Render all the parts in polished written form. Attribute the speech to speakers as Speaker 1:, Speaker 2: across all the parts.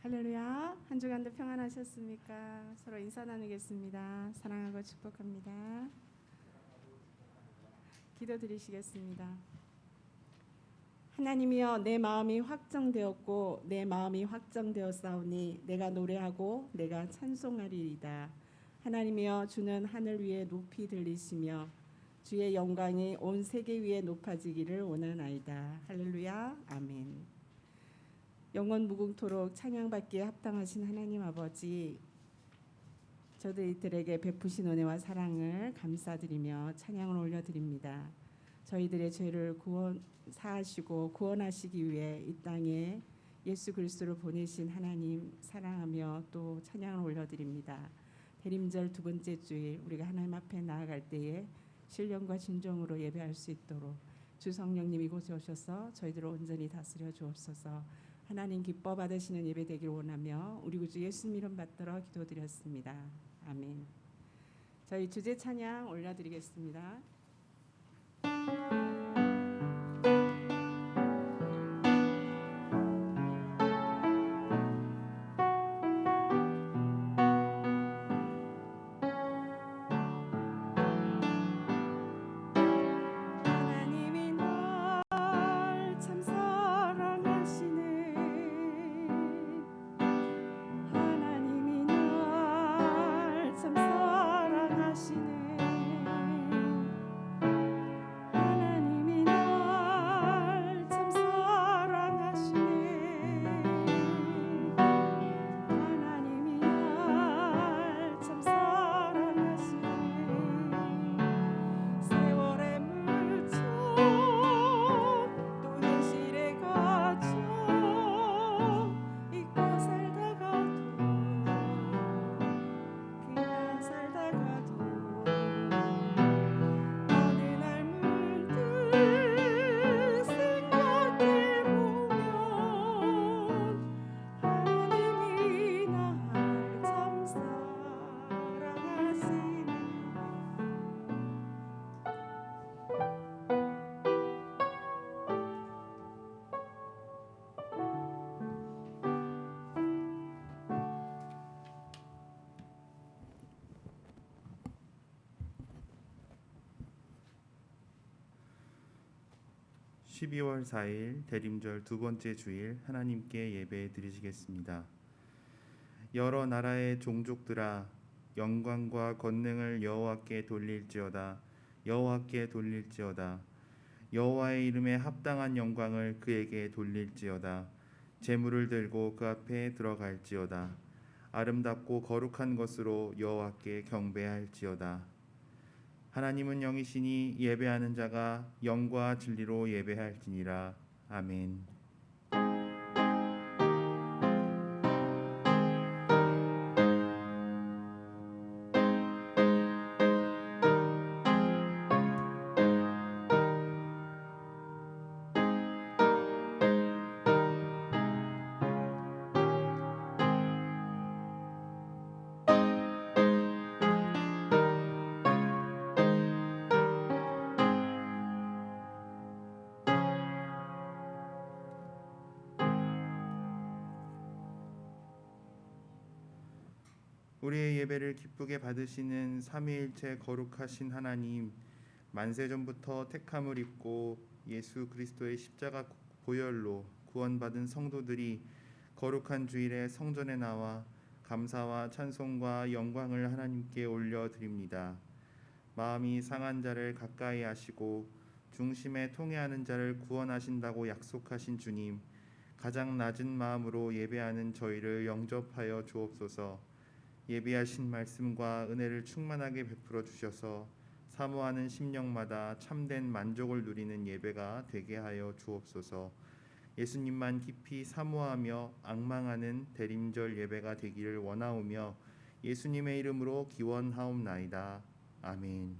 Speaker 1: 할렐루야. 한 주간도 평안하셨습니까? 서로 인사 나누겠습니다. 사랑하고 축복합니다. 기도드리시겠습니다. 하나님이여, 내 마음이 확정되었고 내 마음이 확정되었사오니 내가 노래하고 내가 찬송하리이다. 하나님이여, 주는 하늘 위에 높이 들리시며 주의 영광이 온 세계 위에 높아지기를 원하나이다. 할렐루야. 아멘. 영원 무궁토록 찬양받기에 합당하신 하나님 아버지, 저희들에게 베푸신 은혜와 사랑을 감사드리며 찬양을 올려드립니다. 저희들의 죄를 사하시고 구원하시기 위해 이 땅에 예수 그리스도를 보내신 하나님 사랑하며 또 찬양을 올려드립니다. 대림절 두 번째 주일 우리가 하나님 앞에 나아갈 때에 신령과 진정으로 예배할 수 있도록 주 성령님 이곳에 오셔서 저희들을 온전히 다스려 주옵소서. 하나님 기뻐 받으시는 예배 되길 원하며 우리 구주 예수님 이름 받들어 기도드렸습니다. 아멘. 저희 주제 찬양 올려드리겠습니다.
Speaker 2: (12월 4일) 대림절 두 번째 주일 하나님께 예배 드리시겠습니다. 여러 나라의 종족들아, 영광과 권능을 여호와께 돌릴지어다. 여호와께 돌릴지어다. 여호와의 이름에 합당한 영광을 그에게 돌릴지어다. 제물을 들고 그 앞에 들어갈지어다. 아름답고 거룩한 것으로 여호와께 경배할지어다. 하나님은 영이시니 예배하는 자가 영과 진리로 예배할지니라. 아멘. 우리의 예배를 기쁘게 받으시는 삼위일체 거룩하신 하나님, 만세전부터 택함을 입고 예수 그리스도의 십자가 보혈로 구원받은 성도들이 거룩한 주일에 성전에 나와 감사와 찬송과 영광을 하나님께 올려드립니다. 마음이 상한 자를 가까이 하시고 중심에 통회하는 자를 구원하신다고 약속하신 주님, 가장 낮은 마음으로 예배하는 저희를 영접하여 주옵소서. 예비하신 말씀과 은혜를 충만하게 베풀어 주셔서 사모하는 심령마다 참된 만족을 누리는 예배가 되게 하여 주옵소서. 예수님만 깊이 사모하며 앙망하는 대림절 예배가 되기를 원하오며 예수님의 이름으로 기원하옵나이다. 아멘.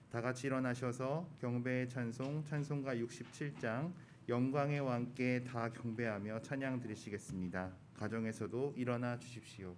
Speaker 2: 다 같이 일어나셔서 경배의 찬송 찬송가 67장 영광의 왕께 다 경배하며 찬양 드리시겠습니다. 가정에서도 일어나 주십시오.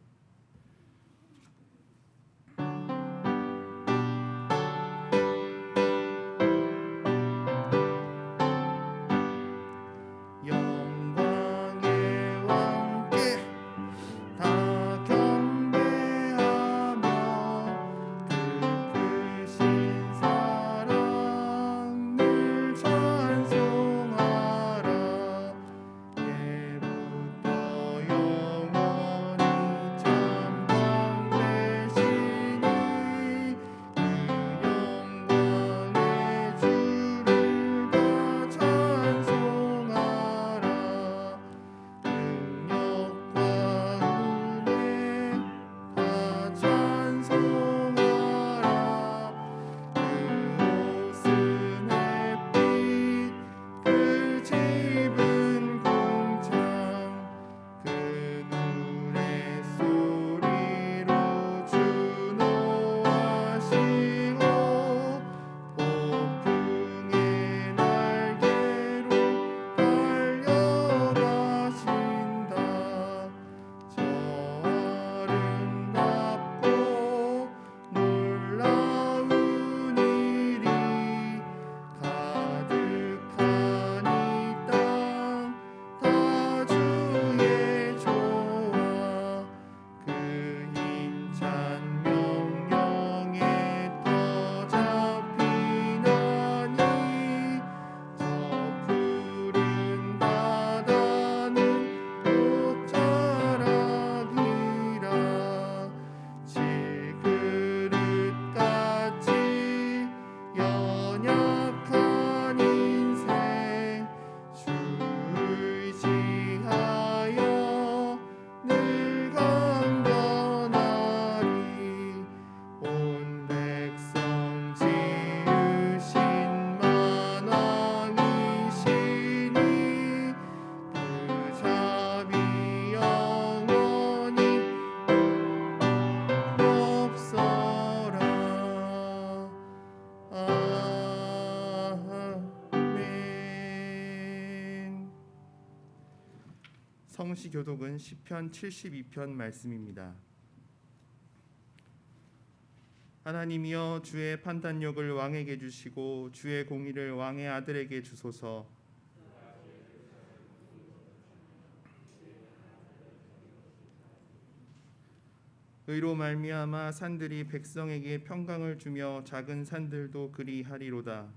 Speaker 2: 성시 교독은 시편 72편 말씀입니다. 하나님이여 주의 판단력을 왕에게 주시고 주의 공의를 왕의 아들에게 주소서. 의로 말미암아 산들이 백성에게 평강을 주며 작은 산들도 그리하리로다.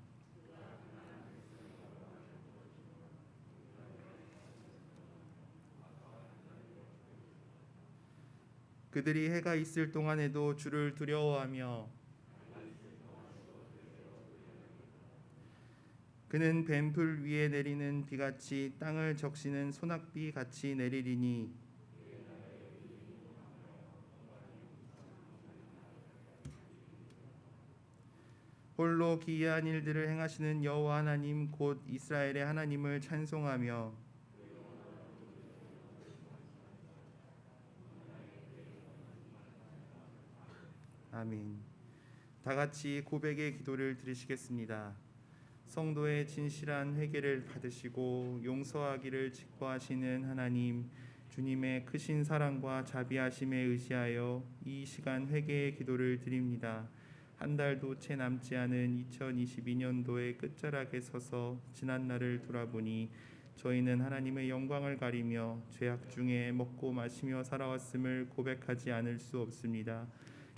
Speaker 2: 그들이 해가 있을 동안에도 주를 두려워하며 그는 뱀풀 위에 내리는 비같이 땅을 적시는 소낙비 같이 내리리니 홀로 기이한 일들을 행하시는 여호와 하나님 곧 이스라엘의 하나님을 찬송하며 아멘. 다 같이 고백의 기도를 드리시겠습니다. 성도의 진실한 회개를 받으시고 용서하기를 직거하시는 하나님, 주님의 크신 사랑과 자비하심에 의지하여 이 시간 회개의 기도를 드립니다. 한 달도 채 남지 않은 2022년도의 끝자락에 서서 지난 날을 돌아보니 저희는 하나님의 영광을 가리며 죄악 중에 먹고 마시며 살아왔음을 고백하지 않을 수 없습니다.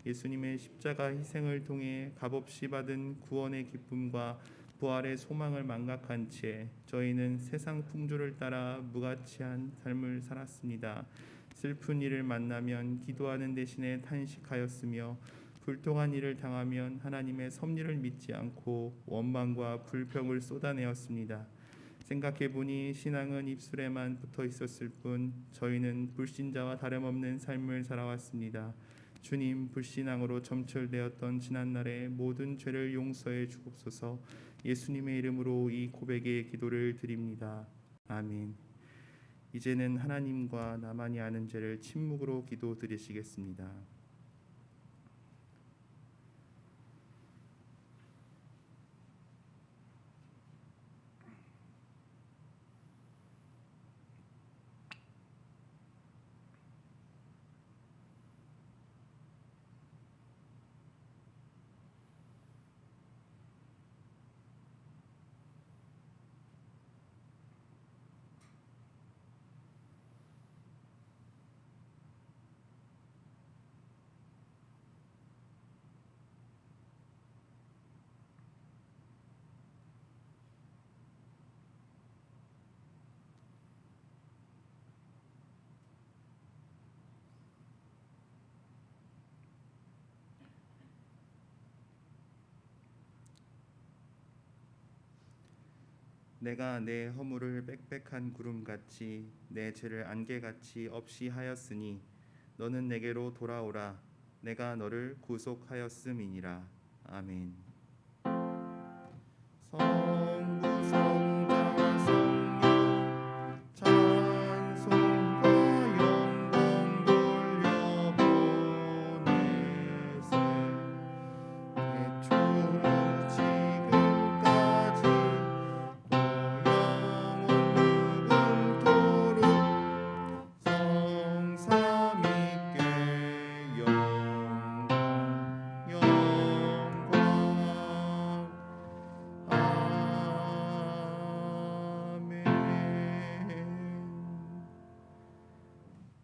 Speaker 2: 예수님의 십자가 희생을 통해 값없이 받은 구원의 기쁨과 부활의 소망을 망각한 채 저희는 세상 풍조를 따라 무가치한 삶을 살았습니다. 슬픈 일을 만나면 기도하는 대신에 탄식하였으며 불통한 일을 당하면 하나님의 섭리를 믿지 않고 원망과 불평을 쏟아내었습니다. 생각해보니 신앙은 입술에만 붙어 있었을 뿐 저희는 불신자와 다름없는 삶을 살아왔습니다. 주님, 불신앙으로 점철되었던 지난날의 모든 죄를 용서해 주옵소서. 예수님의 이름으로 이 고백의 기도를 드립니다. 아멘. 이제는 하나님과 나만이 아는 죄를 침묵으로 기도 드리시겠습니다. 내가 내 허물을 빽빽한 구름같이 내 죄를 안개같이 없이 하였으니 너는 내게로 돌아오라. 내가 너를 구속하였음이니라. 아멘. 성부 성자와 성령 찬송과 영광 돌려보내세. 대초로 지금까지 영원무궁토록 성삼위께 영광 아멘.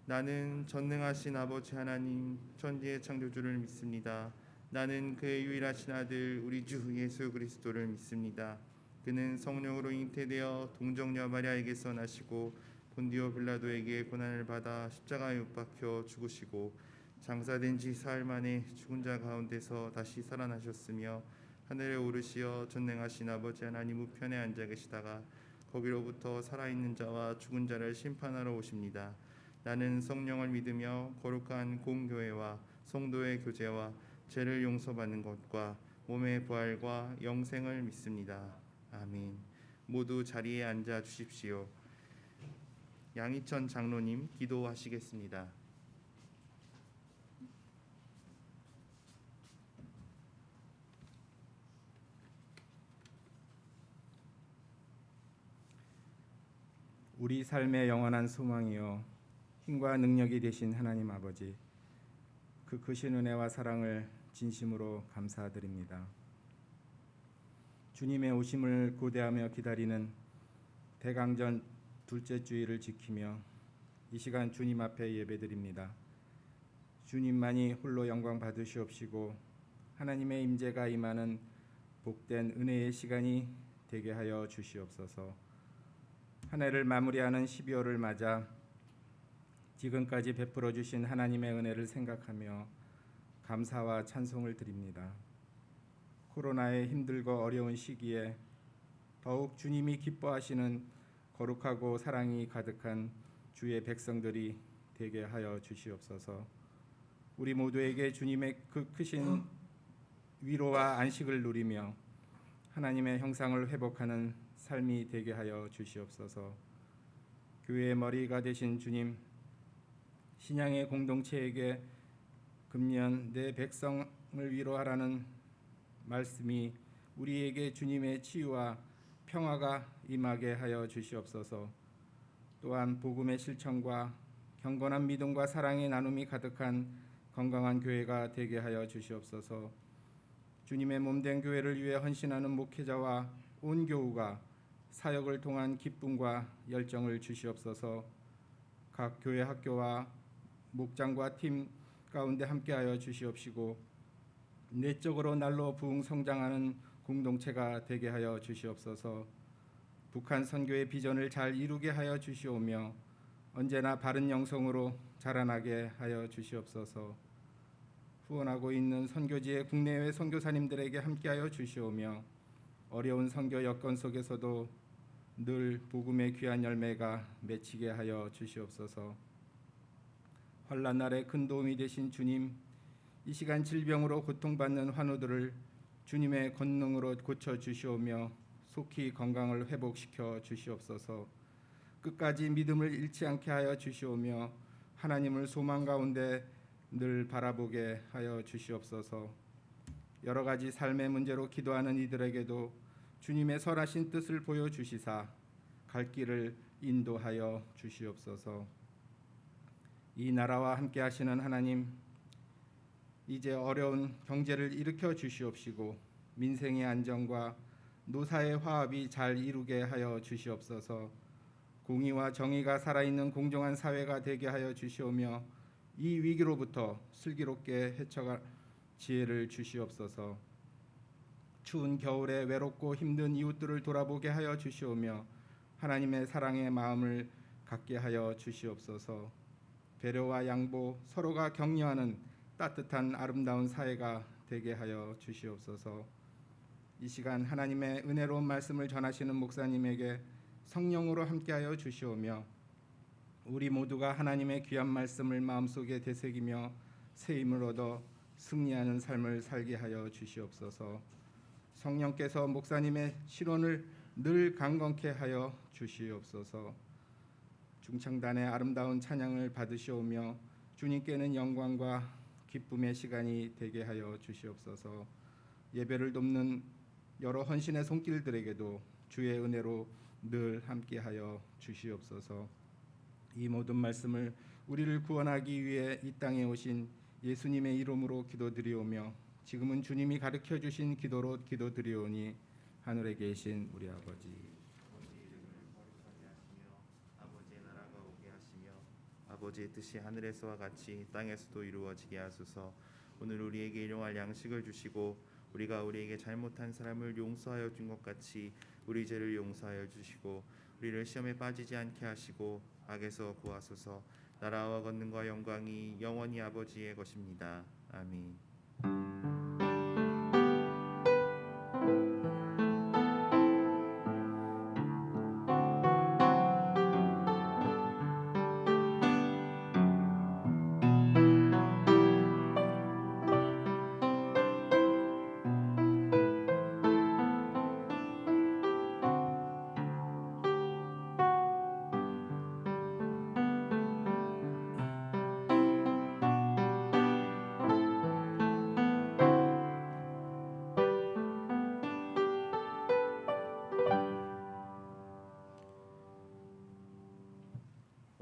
Speaker 2: 나는 전능하신 아버지 하나님 천지의 창조주를 믿습니다. 나는 그의 유일하신 아들 우리 주 예수 그리스도를 믿습니다. 그는 성령으로 잉태되어 동정녀 마리아에게서 나시고 본디오 빌라도에게 고난을 받아 십자가에 못 박혀 죽으시고 장사된 지 사흘 만에 죽은 자 가운데서 다시 살아나셨으며 하늘에 오르시어 전능하신 아버지 하나님 우편에 앉아 계시다가 거기로부터 살아있는 자와 죽은 자를 심판하러 오십니다. 나는 성령을 믿으며 거룩한 공교회와 성도의 교제와 죄를 용서받는 것과 몸의 부활과 영생을 믿습니다. 아멘. 모두 자리에 앉아 주십시오. 양희천 장로님 기도하시겠습니다.
Speaker 3: 우리 삶의 영원한 소망이요 힘과 능력이 되신 하나님 아버지, 그 크신 은혜와 사랑을 진심으로 감사드립니다. 주님의 오심을 고대하며 기다리는 대강전 둘째 주일을 지키며 이 시간 주님 앞에 예배드립니다. 주님만이 홀로 영광 받으시옵시고 하나님의 임재가 임하는 복된 은혜의 시간이 되게 하여 주시옵소서. 한 해를 마무리하는 12월을 맞아 지금까지 베풀어 주신 하나님의 은혜를 생각하며 감사와 찬송을 드립니다. 코로나의 힘들고 어려운 시기에 더욱 주님이 기뻐하시는 거룩하고 사랑이 가득한 주의 백성들이 되게 하여 주시옵소서. 우리 모두에게 주님의 그 크신 위로와 안식을 누리며 하나님의 형상을 회복하는 삶이 되게 하여 주시옵소서. 교회의 머리가 되신 주님, 신앙의 공동체에게 금년 내 백성을 위로하라는 말씀이 우리에게 주님의 치유와 평화가 임하게 하여 주시옵소서. 또한 복음의 실천과 경건한 믿음과 사랑의 나눔이 가득한 건강한 교회가 되게 하여 주시옵소서. 주님의 몸된 교회를 위해 헌신하는 목회자와 온 교우가 사역을 통한 기쁨과 열정을 주시옵소서. 각 교회 학교와 목장과 팀 가운데 함께하여 주시옵시고 내적으로 날로 부흥 성장하는 공동체가 되게 하여 주시옵소서. 북한 선교의 비전을 잘 이루게 하여 주시오며 언제나 바른 영성으로 자라나게 하여 주시옵소서. 후원하고 있는 선교지의 국내외 선교사님들에게 함께하여 주시오며 어려운 선교 여건 속에서도 늘 복음의 귀한 열매가 맺히게 하여 주시옵소서. 환난 날에 큰 도움이 되신 주님, 이 시간 질병으로 고통받는 환우들을 주님의 권능으로 고쳐 주시오며 속히 건강을 회복시켜 주시옵소서. 끝까지 믿음을 잃지 않게 하여 주시오며 하나님을 소망 가운데 늘 바라보게 하여 주시옵소서. 여러 가지 삶의 문제로 기도하는 이들에게도 주님의 선하신 뜻을 보여주시사 갈 길을 인도하여 주시옵소서. 이 나라와 함께 하시는 하나님, 이제 어려운 경제를 일으켜 주시옵시고 민생의 안정과 노사의 화합이 잘 이루게 하여 주시옵소서. 공의와 정의가 살아있는 공정한 사회가 되게 하여 주시오며 이 위기로부터 슬기롭게 헤쳐갈 지혜를 주시옵소서. 추운 겨울에 외롭고 힘든 이웃들을 돌아보게 하여 주시오며 하나님의 사랑의 마음을 갖게 하여 주시옵소서. 배려와 양보, 서로가 격려하는 따뜻한 아름다운 사회가 되게 하여 주시옵소서. 이 시간 하나님의 은혜로운 말씀을 전하시는 목사님에게 성령으로 함께하여 주시오며 우리 모두가 하나님의 귀한 말씀을 마음속에 되새기며 새 힘을 얻어 승리하는 삶을 살게 하여 주시옵소서. 성령께서 목사님의 실온을 늘 강건케 하여 주시옵소서. 중창단의 아름다운 찬양을 받으시오며 주님께는 영광과 기쁨의 시간이 되게 하여 주시옵소서. 예배를 돕는 여러 헌신의 손길들에게도 주의 은혜로 늘 함께하여 주시옵소서. 이 모든 말씀을 우리를 구원하기 위해 이 땅에 오신 예수님의 이름으로 기도드리오며 지금은 주님이 가르쳐 주신 기도로 기도드리오니 하늘에 계신 우리 아버지,
Speaker 2: 아버지의 나라가 오게 하시며 아버지의 뜻이 하늘에서와 같이 땅에서도 이루어지게 하소서. 오늘 우리에게 일용할 양식을 주시고 우리가 우리에게 잘못한 사람을 용서하여 준 것 같이 우리 죄를 용서하여 주시고 우리를 시험에 빠지지 않게 하시고 악에서 구하소서. 나라와 권능과 영광이 영원히 아버지의 것입니다. 아멘.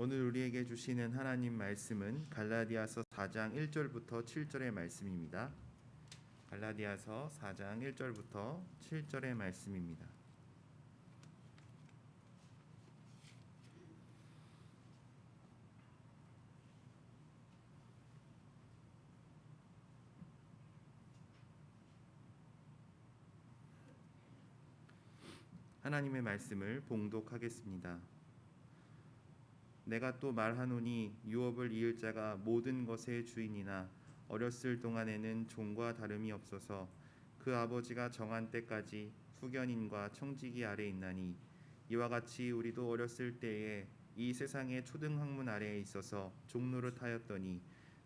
Speaker 2: 오늘 우리에게 주시는 하나님 말씀은 갈라디아서 4장 1절부터 7절의 말씀입니다. 갈라디아서 4장 1절부터 7절의 말씀입니다. 하나님의 말씀을 봉독하겠습니다. 내가 또 말하노니 유업을 이을 자가 모든 것의 주인이나 어렸을 동안에는 종과 다름이 없어서 그 아버지가 정한 때까지 후견인과 청지기 아래 있나니 이와 같이 우리도 어렸을 때에 이 세상의 초등학문 아래에 있어서 종노릇 하였더니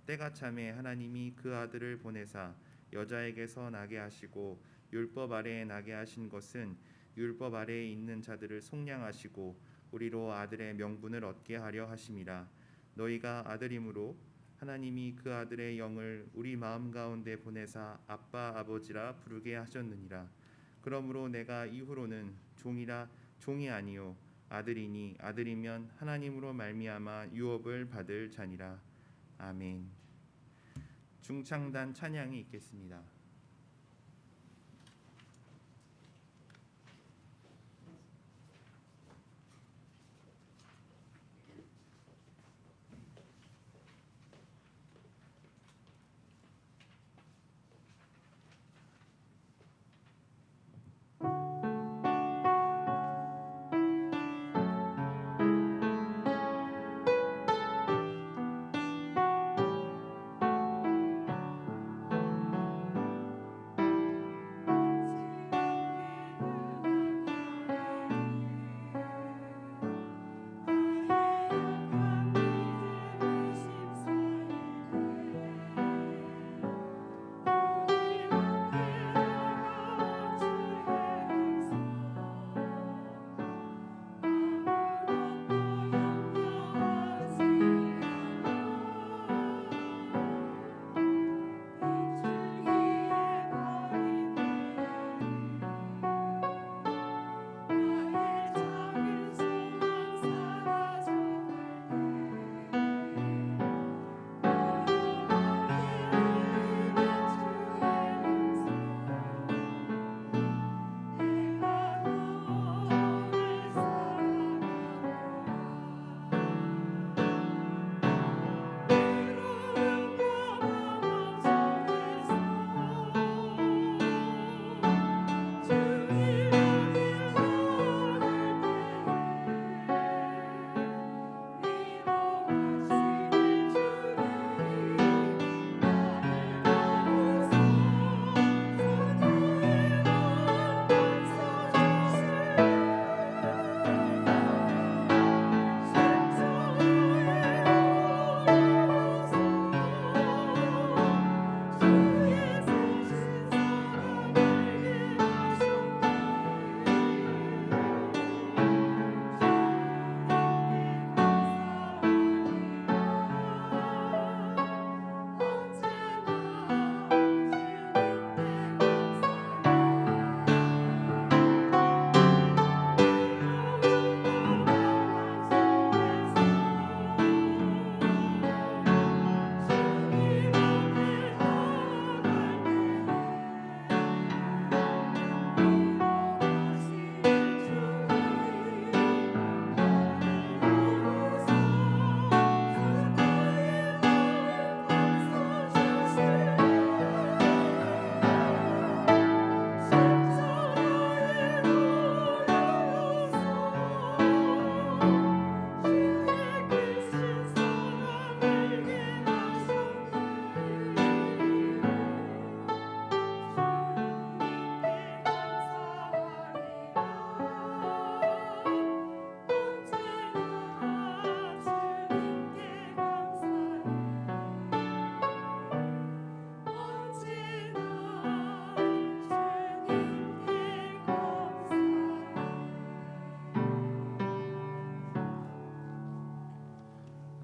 Speaker 2: 때가 참에 하나님이 그 아들을 보내사 여자에게서 나게 하시고 율법 아래에 나게 하신 것은 율법 아래에 있는 자들을 속량하시고 우리로 아들의 명분을 얻게 하려 하심이라. 너희가 아들이므로 하나님이 그 아들의 영을 우리 마음 가운데 보내사 아빠 아버지라 부르게 하셨느니라. 그러므로 내가 이후로는 종이 아니요 아들이니 아들이면 하나님으로 말미암아 유업을 받을 자니라. 아멘. 중창단 찬양이 있겠습니다.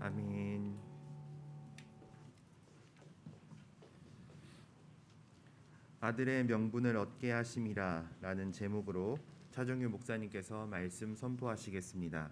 Speaker 2: 아멘. 아들의 명분을 얻게 하심이라 라는 제목으로 차정규 목사님께서 말씀 선포하시겠습니다.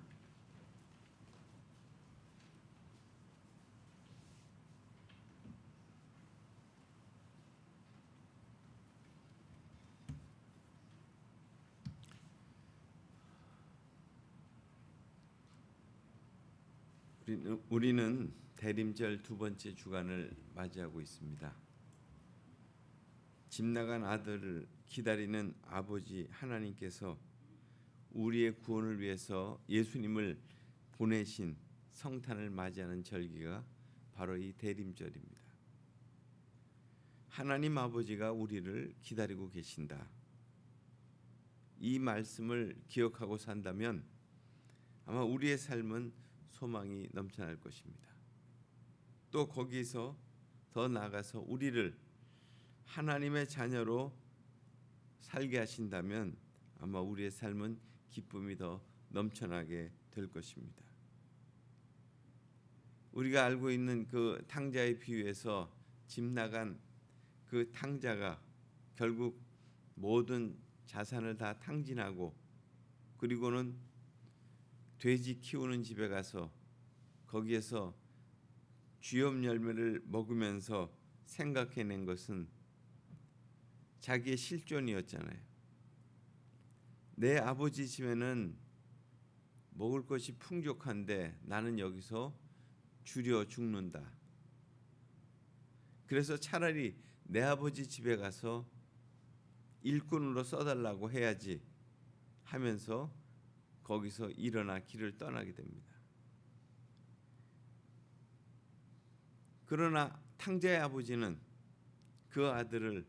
Speaker 4: 우리는 대림절 두 번째 주간을 맞이하고 있습니다. 집 나간 아들을 기다리는 아버지 하나님께서 우리의 구원을 위해서 예수님을 보내신 성탄을 맞이하는 절기가 바로 이 대림절입니다. 하나님 아버지가 우리를 기다리고 계신다. 이 말씀을 기억하고 산다면 아마 우리의 삶은 소망이 넘쳐날 것입니다. 또 거기서 더 나아가서 우리를 하나님의 자녀로 살게 하신다면 아마 우리의 삶은 기쁨이 더 넘쳐나게 될 것입니다. 우리가 알고 있는 그 탕자의 비유에서 집 나간 그 탕자가 결국 모든 자산을 다 탕진하고 그리고는 돼지 키우는 집에 가서 거기에서 쥐염 열매를 먹으면서 생각해낸 것은 자기의 실존이었잖아요. 내 아버지 집에는 먹을 것이 풍족한데 나는 여기서 줄여 죽는다. 그래서 차라리 내 아버지 집에 가서 일꾼으로 써달라고 해야지 하면서 거기서 일어나 길을 떠나게 됩니다. 그러나 탕자의 아버지는 그 아들을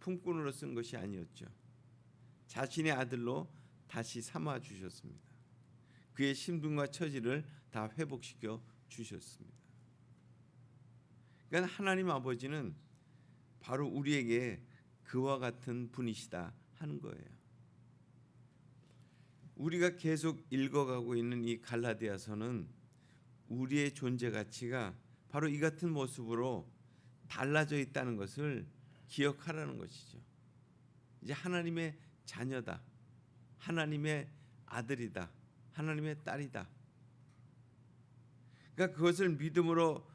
Speaker 4: 품꾼으로 쓴 것이 아니었죠. 자신의 아들로 다시 삼아 주셨습니다. 그의 신분과 처지를 다 회복시켜 주셨습니다. 그러니까 하나님 아버지는 바로 우리에게 그와 같은 분이시다 하는 거예요. 우리가 계속 읽어가고 있는 이 갈라디아서는 우리의 존재 가치가 바로 이 같은 모습으로 달라져 있다는 것을 기억하라는 것이죠. 이제 하나님의 자녀다. 하나님의 아들이다. 하나님의 딸이다. 그러니까 그것을 믿음으로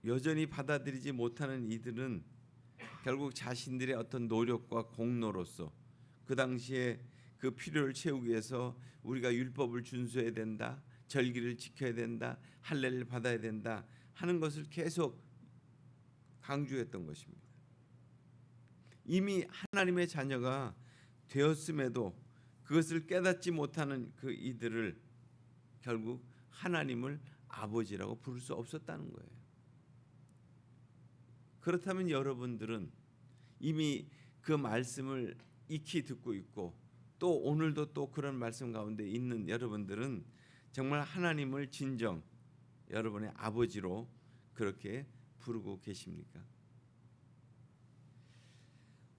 Speaker 4: 여전히 받아들이지 못하는 이들은 결국 자신들의 어떤 노력과 공로로서 그 당시에 그 필요를 채우기 위해서 우리가 율법을 준수해야 된다. 절기를 지켜야 된다. 할례를 받아야 된다 하는 것을 계속 강조했던 것입니다. 이미 하나님의 자녀가 되었음에도 그것을 깨닫지 못하는 그 이들을 결국 하나님을 아버지라고 부를 수 없었다는 거예요. 그렇다면 여러분들은 이미 그 말씀을 익히 듣고 있고 또 오늘도 또 그런 말씀 가운데 있는 여러분들은 정말 하나님을 진정 여러분의 아버지로 그렇게 부르고 계십니까?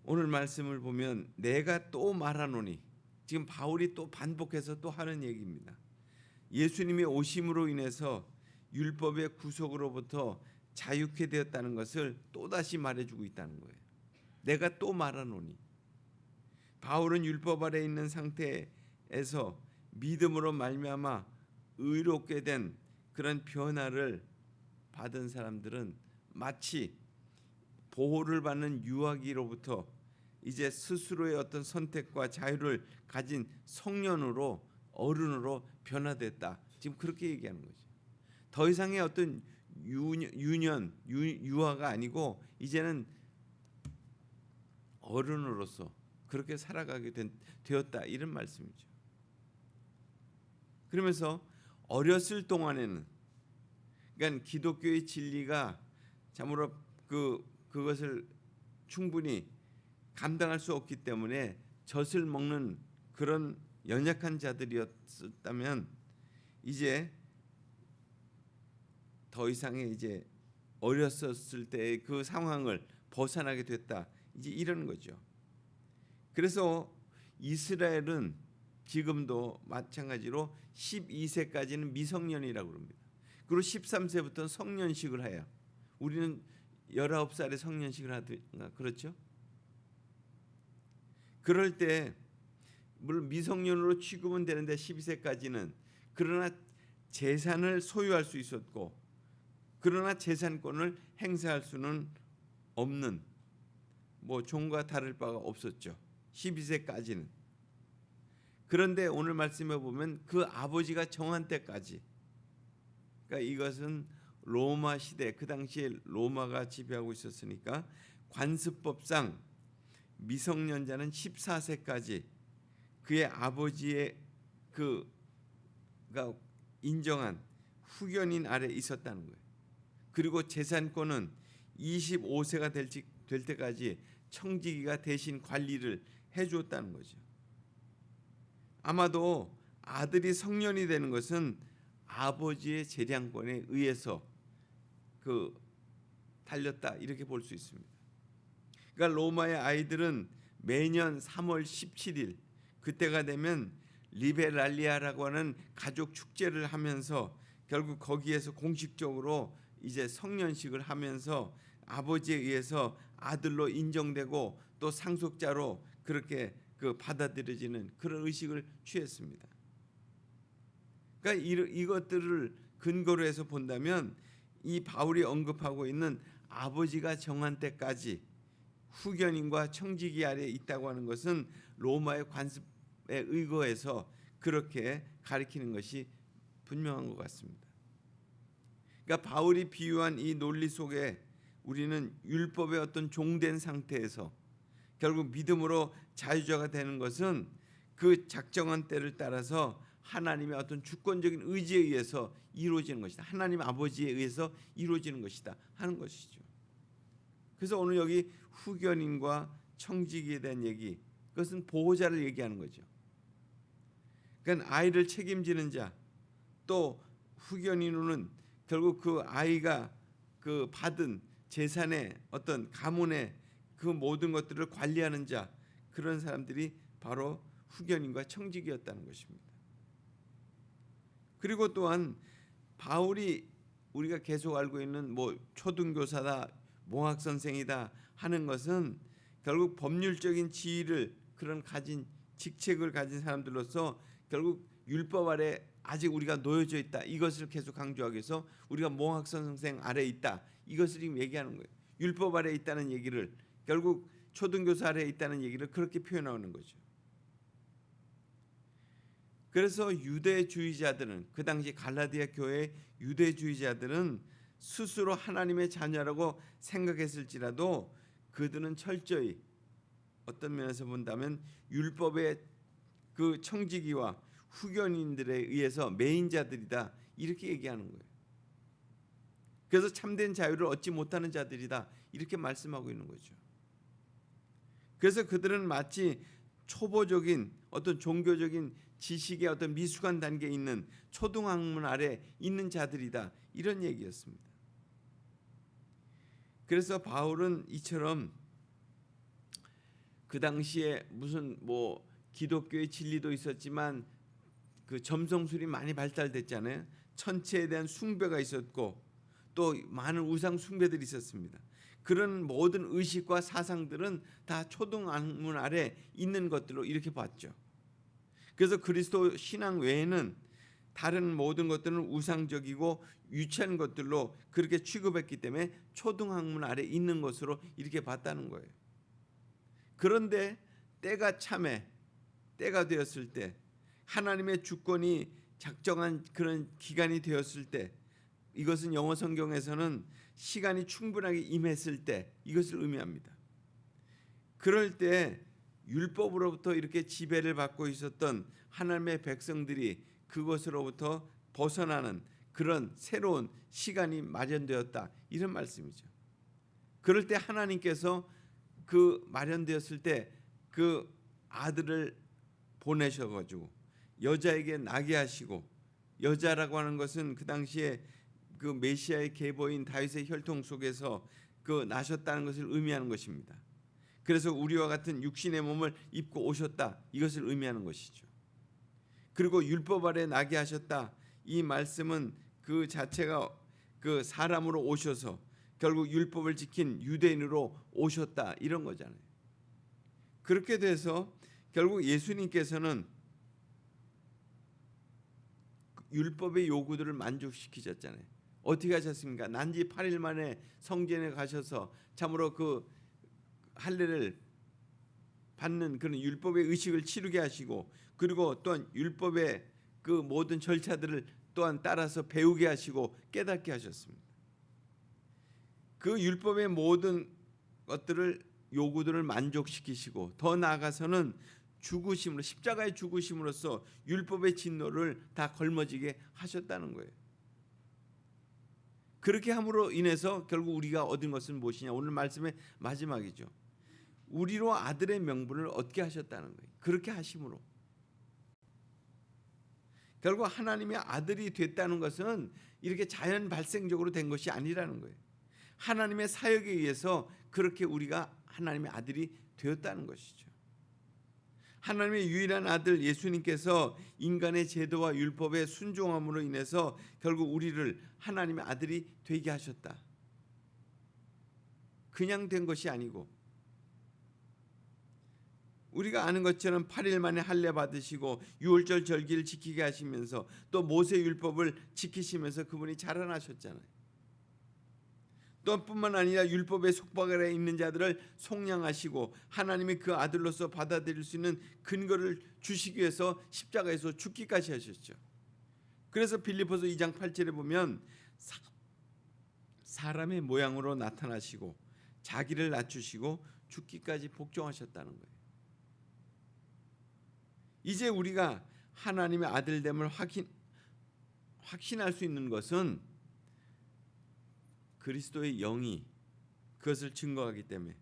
Speaker 4: 오늘 말씀을 보면 내가 또 말하노니 지금 바울이 또 반복해서 또 하는 얘기입니다. 예수님의 오심으로 인해서 율법의 구속으로부터 자유케 되었다는 것을 또다시 말해주고 있다는 거예요. 내가 또 말하노니 바울은 율법 아래 있는 상태에서 믿음으로 말미암아 의롭게 된 그런 변화를 받은 사람들은 마치 보호를 받는 유아기로부터 이제 스스로의 어떤 선택과 자유를 가진 성년으로 어른으로 변화됐다. 지금 그렇게 얘기하는 거죠. 더 이상의 어떤 유아가 아니고 이제는 어른으로서 그렇게 살아가게 되었다 이런 말씀이죠. 그러면서 어렸을 동안에는 그러니까 기독교의 진리가 참으로 그것을 충분히 감당할 수 없기 때문에 젖을 먹는 그런 연약한 자들이었다면 이제 더 이상의 이제 어렸었을 때의 그 상황을 벗어나게 됐다. 이제 이런 거죠. 그래서 이스라엘은 지금도 마찬가지로 12세까지는 미성년이라고 합니다. 그리고 13세부터는 성년식을 해요. 우리는 19살에 성년식을 하든가 그렇죠? 그럴 때 물론 미성년으로 취급은 되는데 12세까지는 그러나 재산을 소유할 수 있었고 그러나 재산권을 행사할 수는 없는 뭐 종과 다를 바가 없었죠. 12세까지는. 그런데 오늘 말씀해 보면 그 아버지가 정한 때까지 그러니까 이것은 로마 시대, 그 당시에 로마가 지배하고 있었으니까 관습법상 미성년자는 14세까지 그의 아버지의 그가 인정한 후견인 아래 있었다는 거예요. 그리고 재산권은 25세가 될 때까지 청지기가 대신 관리를 해주었다는 거죠. 아마도 아들이 성년이 되는 것은 아버지의 재량권에 의해서 달렸다 이렇게 볼 수 있습니다. 그러니까 로마의 아이들은 매년 3월 17일 그때가 되면 리베랄리아라고 하는 가족 축제를 하면서 결국 거기에서 공식적으로 이제 성년식을 하면서 아버지에 의해서 아들로 인정되고 또 상속자로 그렇게 받아들여지는 그런 의식을 취했습니다. 그러니까 이것들을 근거로 해서 본다면 이 바울이 언급하고 있는 아버지가 정한 때까지 후견인과 청지기 아래에 있다고 하는 것은 로마의 관습에 의거해서 그렇게 가리키는 것이 분명한 것 같습니다. 그러니까 바울이 비유한 이 논리 속에 우리는 율법의 어떤 종된 상태에서 결국 믿음으로 자유자가 되는 것은 그 작정한 때를 따라서 하나님의 어떤 주권적인 의지에 의해서 이루어지는 것이다. 하나님 아버지에 의해서 이루어지는 것이다 하는 것이죠. 그래서 오늘 여기 후견인과 청지기에 대한 얘기, 그것은 보호자를 얘기하는 거죠. 그러니까 아이를 책임지는 자, 또 후견인으로는 결국 그 아이가 그 받은 재산의 어떤 가문의 그 모든 것들을 관리하는 자, 그런 사람들이 바로 후견인과 청지기였다는 것입니다. 그리고 또한 바울이 우리가 계속 알고 있는 뭐 초등교사다, 몽학 선생이다 하는 것은 결국 법률적인 지위를 그런 가진 직책을 가진 사람들로서 결국 율법 아래 아직 우리가 놓여져 있다. 이것을 계속 강조하기 위해서 우리가 몽학 선생 아래 있다. 이것을 지금 얘기하는 거예요. 율법 아래 있다는 얘기를 결국 초등교사 아래 있다는 얘기를 그렇게 표현하는 거죠. 그래서 유대주의자들은 그 당시 갈라디아 교회의 유대주의자들은 스스로 하나님의 자녀라고 생각했을지라도 그들은 철저히 어떤 면에서 본다면 율법의 그 청지기와 후견인들에 의해서 매인자들이다 이렇게 얘기하는 거예요. 그래서 참된 자유를 얻지 못하는 자들이다 이렇게 말씀하고 있는 거죠. 그래서 그들은 마치 초보적인 어떤 종교적인 지식의 어떤 미숙한 단계에 있는 초등학문 아래 있는 자들이다 이런 얘기였습니다. 그래서 바울은 이처럼 그 당시에 무슨 뭐 기독교의 진리도 있었지만 그 점성술이 많이 발달됐잖아요. 천체에 대한 숭배가 있었고 또 많은 우상 숭배들이 있었습니다. 그런 모든 의식과 사상들은 다 초등학문 아래 있는 것들로 이렇게 봤죠. 그래서 그리스도 신앙 외에는 다른 모든 것들은 우상적이고 유치한 것들로 그렇게 취급했기 때문에 초등학문 아래 있는 것으로 이렇게 봤다는 거예요. 그런데 때가 참에 때가 되었을 때 하나님의 주권이 작정한 그런 기간이 되었을 때 이것은 영어 성경에서는 시간이 충분하게 임했을 때 이것을 의미합니다. 그럴 때 율법으로부터 이렇게 지배를 받고 있었던 하나님의 백성들이 그것으로부터 벗어나는 그런 새로운 시간이 마련되었다 이런 말씀이죠. 그럴 때 하나님께서 그 마련되었을 때 그 아들을 보내셔가지고 여자에게 나게 하시고 여자라고 하는 것은 그 당시에 그 메시아의 계보인 다윗의 혈통 속에서 그 나셨다는 것을 의미하는 것입니다. 그래서 우리와 같은 육신의 몸을 입고 오셨다 이것을 의미하는 것이죠. 그리고 율법 아래 나게 하셨다 이 말씀은 그 자체가 그 사람으로 오셔서 결국 율법을 지킨 유대인으로 오셨다 이런 거잖아요. 그렇게 돼서 결국 예수님께서는 율법의 요구들을 만족시키셨잖아요. 어떻게 하셨습니까? 난지 8일 만에 성전에 가셔서 참으로 그 할례를 받는 그런 율법의 의식을 치르게 하시고 그리고 또한 율법의 그 모든 절차들을 또한 따라서 배우게 하시고 깨닫게 하셨습니다. 그 율법의 모든 것들을 요구들을 만족시키시고 더 나아가서는 죽으심으로 십자가의 죽으심으로써 율법의 진노를 다 걸머지게 하셨다는 거예요. 그렇게 함으로 인해서 결국 우리가 얻은 것은 무엇이냐? 오늘 말씀의 마지막이죠. 우리로 아들의 명분을 얻게 하셨다는 거예요. 그렇게 하심으로 결국 하나님의 아들이 됐다는 것은 이렇게 자연 발생적으로 된 것이 아니라는 거예요. 하나님의 사역에 의해서 그렇게 우리가 하나님의 아들이 되었다는 것이죠. 하나님의 유일한 아들 예수님께서 인간의 제도와 율법에 순종함으로 인해서 결국 우리를 하나님의 아들이 되게 하셨다. 그냥 된 것이 아니고 우리가 아는 것처럼 8일 만에 할례 받으시고 유월절 절기를 지키게 하시면서 또 모세 율법을 지키시면서 그분이 자라나셨잖아요. 또 뿐만 아니라 율법의 속박 아래 있는 자들을 속량하시고 하나님이 그 아들로서 받아들일 수 있는 근거를 주시기 위해서 십자가에서 죽기까지 하셨죠. 그래서 빌립보서 2장 8절에 보면 사람의 모양으로 나타나시고 자기를 낮추시고 죽기까지 복종하셨다는 거예요. 이제 우리가 하나님의 아들됨을 확신할 수 있는 것은 그리스도의 영이 그것을 증거하기 때문에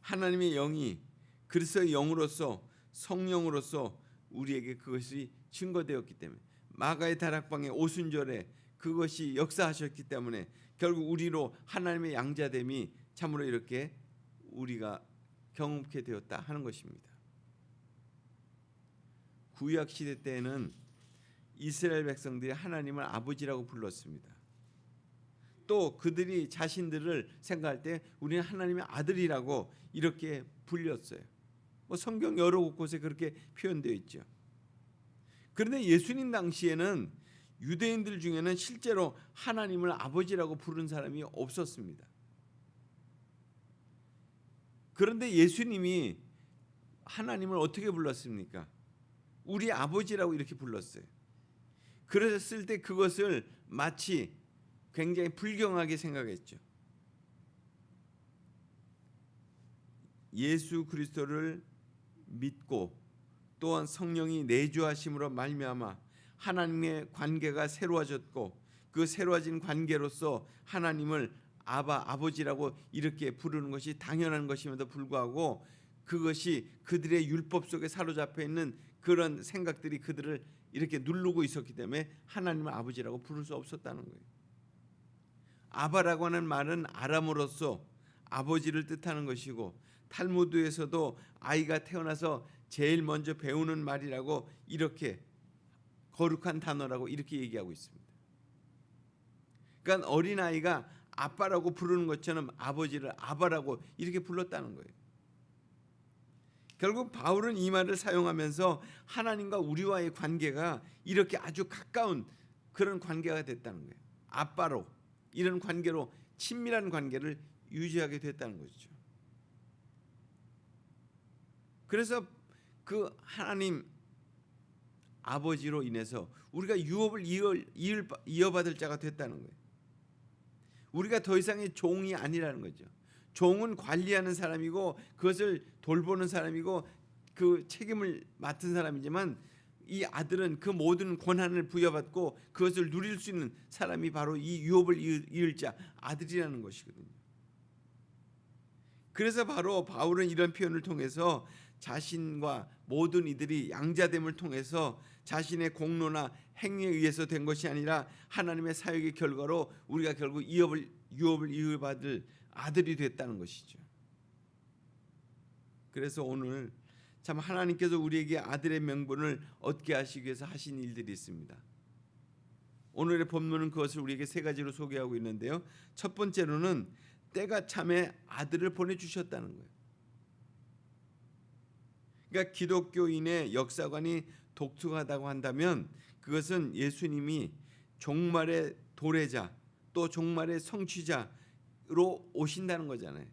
Speaker 4: 하나님의 영이 그리스도의 영으로서 성령으로서 우리에게 그것이 증거되었기 때문에 마가의 다락방의 오순절에 그것이 역사하셨기 때문에 결국 우리로 하나님의 양자됨이 참으로 이렇게 우리가 경험케 되었다 하는 것입니다. 구약 시대 때에는 이스라엘 백성들이 하나님을 아버지라고 불렀습니다. 또 그들이 자신들을 생각할 때 우리는 하나님의 아들이라고 이렇게 불렸어요. 성경 여러 곳에 그렇게 표현되어 있죠. 그런데 예수님 당시에는 유대인들 중에는 실제로 하나님을 아버지라고 부르는 사람이 없었습니다. 그런데 예수님이 하나님을 어떻게 불렀습니까? 우리 아버지라고 이렇게 불렀어요. 그랬을 때 그것을 마치 굉장히 불경하게 생각했죠. 예수 그리스도를 믿고 또한 성령이 내주하심으로 말미암아 하나님의 관계가 새로워졌고 그 새로워진 관계로서 하나님을 아버지라고 이렇게 부르는 것이 당연한 것임에도 불구하고 그것이 그들의 율법 속에 사로잡혀 있는 그런 생각들이 그들을 이렇게 누르고 있었기 때문에 하나님을 아버지라고 부를 수 없었다는 거예요. 아바라고 하는 말은 아람어로서 아버지를 뜻하는 것이고 탈무드에서도 아이가 태어나서 제일 먼저 배우는 말이라고 이렇게 거룩한 단어라고 이렇게 얘기하고 있습니다. 그러니까 어린아이가 아빠라고 부르는 것처럼 아버지를 아바라고 이렇게 불렀다는 거예요. 결국 바울은 이 말을 사용하면서 하나님과 우리와의 관계가 이렇게 아주 가까운 그런 관계가 됐다는 거예요. 아빠로 이런 관계로 친밀한 관계를 유지하게 됐다는 것이죠. 그래서 그 하나님 아버지로 인해서 우리가 유업을 이어받을 자가 됐다는 거예요. 우리가 더 이상의 종이 아니라는 거죠. 종은 관리하는 사람이고 그것을 돌보는 사람이고 그 책임을 맡은 사람이지만 이 아들은 그 모든 권한을 부여받고 그것을 누릴 수 있는 사람이 바로 이 유업을 이을 자 아들이라는 것이거든요. 그래서 바로 바울은 이런 표현을 통해서 자신과 모든 이들이 양자됨을 통해서 자신의 공로나 행위에 의해서 된 것이 아니라 하나님의 사역의 결과로 우리가 결국 유업을 이어받을 아들이 됐다는 것이죠. 그래서 오늘 참 하나님께서 우리에게 아들의 명분을 얻게 하시기 위해서 하신 일들이 있습니다. 오늘의 본문은 그것을 우리에게 세 가지로 소개하고 있는데요. 첫 번째로는 때가 참에 아들을 보내주셨다는 거예요. 그러니까 기독교인의 역사관이 독특하다고 한다면 그것은 예수님이 종말의 도래자 또 종말의 성취자로 오신다는 거잖아요.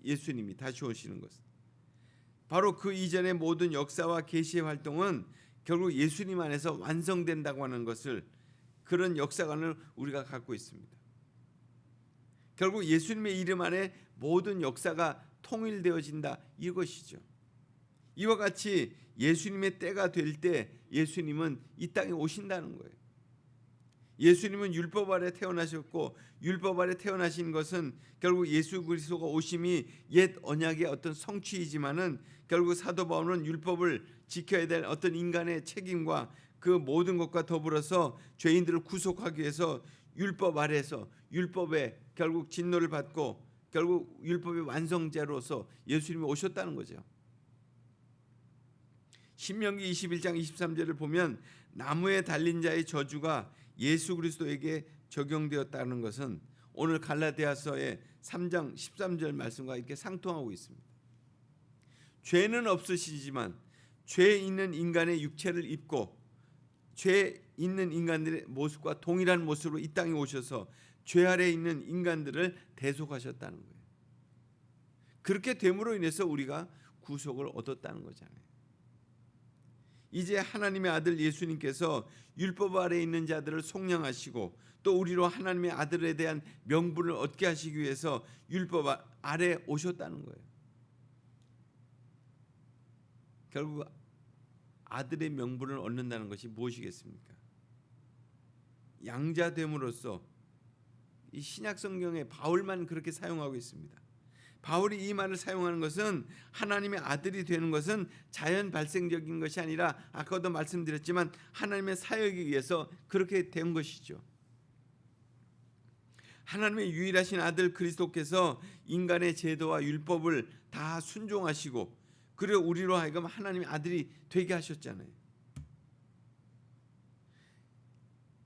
Speaker 4: 예수님이 다시 오시는 것은 바로 그 이전의 모든 역사와 계시의 활동은 결국 예수님 안에서 완성된다고 하는 것을 그런 역사관을 우리가 갖고 있습니다. 결국 예수님의 이름 안에 모든 역사가 통일되어진다 이것이죠. 이와 같이 예수님의 때가 될 때 예수님은 이 땅에 오신다는 거예요. 예수님은 율법 아래 태어나셨고 율법 아래 태어나신 것은 결국 예수 그리스도가 오심이 옛 언약의 어떤 성취이지만은 결국 사도 바울은 율법을 지켜야 될 어떤 인간의 책임과 그 모든 것과 더불어서 죄인들을 구속하기 위해서 율법 아래에서 율법의 결국 진노를 받고 결국 율법의 완성자로서 예수님이 오셨다는 거죠. 신명기 21장 23절을 보면 나무에 달린 자의 저주가 예수 그리스도에게 적용되었다는 것은 오늘 갈라디아서의 3장 13절 말씀과 이렇게 상통하고 있습니다. 죄는 없으시지만 죄 있는 인간의 육체를 입고 죄 있는 인간들의 모습과 동일한 모습으로 이 땅에 오셔서 죄 아래에 있는 인간들을 대속하셨다는 거예요. 그렇게 됨으로 인해서 우리가 구속을 얻었다는 거잖아요. 이제 하나님의 아들 예수님께서 율법 아래에 있는 자들을 속량하시고 또 우리로 하나님의 아들에 대한 명분을 얻게 하시기 위해서 율법 아래에 오셨다는 거예요. 결국 아들의 명분을 얻는다는 것이 무엇이겠습니까? 양자됨으로써 이 신약 성경에 바울만 그렇게 사용하고 있습니다. 바울이 이 말을 사용하는 것은 하나님의 아들이 되는 것은 자연 발생적인 것이 아니라 아까도 말씀드렸지만 하나님의 사역에 의해서 그렇게 된 것이죠. 하나님의 유일하신 아들 그리스도께서 인간의 제도와 율법을 다 순종하시고 그리고 우리로 하여금 하나님의 아들이 되게 하셨잖아요.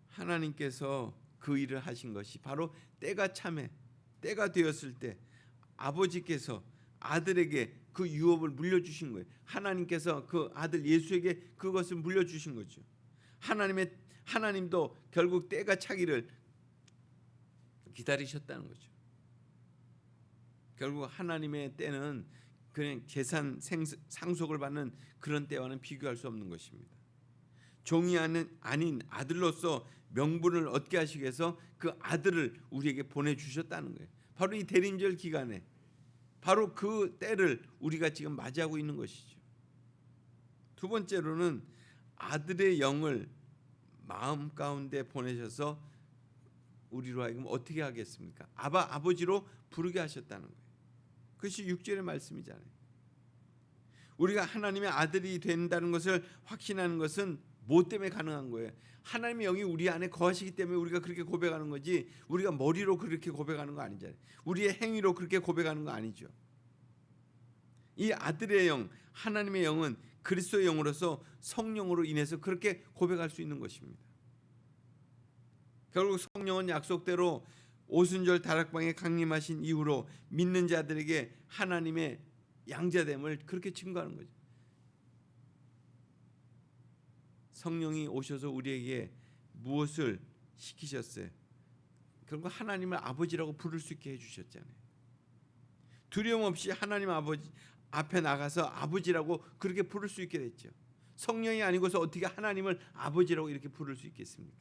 Speaker 4: 하나님께서 그 일을 하신 것이 바로 때가 참에 때가 되었을 때 아버지께서 아들에게 그 유업을 물려주신 거예요. 하나님께서 그 아들 예수에게 그것을 물려주신 거죠. 하나님도 결국 때가 차기를 기다리셨다는 거죠. 결국 하나님의 때는 그냥 재산 상속을 받는 그런 때와는 비교할 수 없는 것입니다. 종이 아닌 아들로서 명분을 얻게 하시기 위해서 그 아들을 우리에게 보내주셨다는 거예요. 바로 이 대림절 기간에 바로 그 때를 우리가 지금 맞이하고 있는 것이죠. 두 번째로는 아들의 영을 마음 가운데 보내셔서 우리로 하여금 어떻게 하겠습니까? 아버지로 부르게 하셨다는 거예요. 그것이 6절의 말씀이잖아요. 우리가 하나님의 아들이 된다는 것을 확신하는 것은 뭐 때문에 가능한 거예요? 하나님의 영이 우리 안에 거하시기 때문에 우리가 그렇게 고백하는 거지 우리가 머리로 그렇게 고백하는 거 아니잖아요. 우리의 행위로 그렇게 고백하는 거 아니죠. 이 아들의 영, 하나님의 영은 그리스도의 영으로서 성령으로 인해서 그렇게 고백할 수 있는 것입니다. 결국 성령은 약속대로 오순절 다락방에 강림하신 이후로 믿는 자들에게 하나님의 양자됨을 그렇게 증거하는 거죠. 성령이 오셔서 우리에게 무엇을 시키셨어요? 결국 하나님을 아버지라고 부를 수 있게 해주셨잖아요. 두려움 없이 하나님 아버지 앞에 나가서 아버지라고 그렇게 부를 수 있게 됐죠. 성령이 아니고서 어떻게 하나님을 아버지라고 이렇게 부를 수 있겠습니까?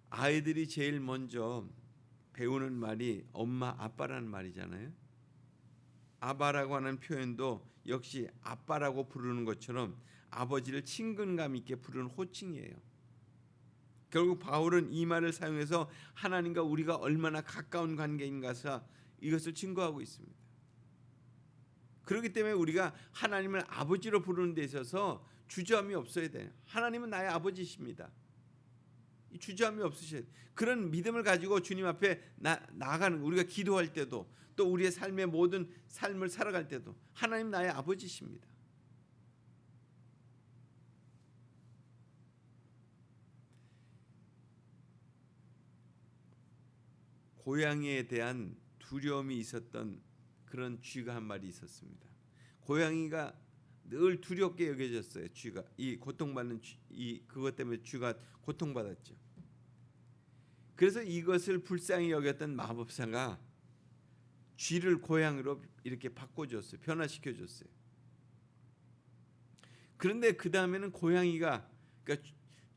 Speaker 4: 아이들이 제일 먼저 배우는 말이 엄마 아빠라는 말이잖아요. 아바라고 하는 표현도 역시 아빠라고 부르는 것처럼 아버지를 친근감 있게 부르는 호칭이에요. 결국 바울은 이 말을 사용해서 하나님과 우리가 얼마나 가까운 관계인가 이것을 증거하고 있습니다. 그렇기 때문에 우리가 하나님을 아버지로 부르는 데 있어서 주저함이 없어야 돼요. 하나님은 나의 아버지십니다. 주저함이 없으셔야 돼요. 그런 믿음을 가지고 주님 앞에 나아가는 우리가 기도할 때도 또 우리의 삶의 모든 삶을 살아갈 때도 하나님 나의 아버지십니다. 고양이에 대한 두려움이 있었던 그런 쥐가 한 마리 있었습니다. 고양이가 늘 두렵게 여겨졌어요. 쥐가 이 고통받는 그것 때문에 쥐가 고통받았죠. 그래서 이것을 불쌍히 여겼던 마법사가 쥐를 고양이로 이렇게 바꿔줬어요. 변화시켜줬어요. 그런데 그 다음에는 고양이가, 그러니까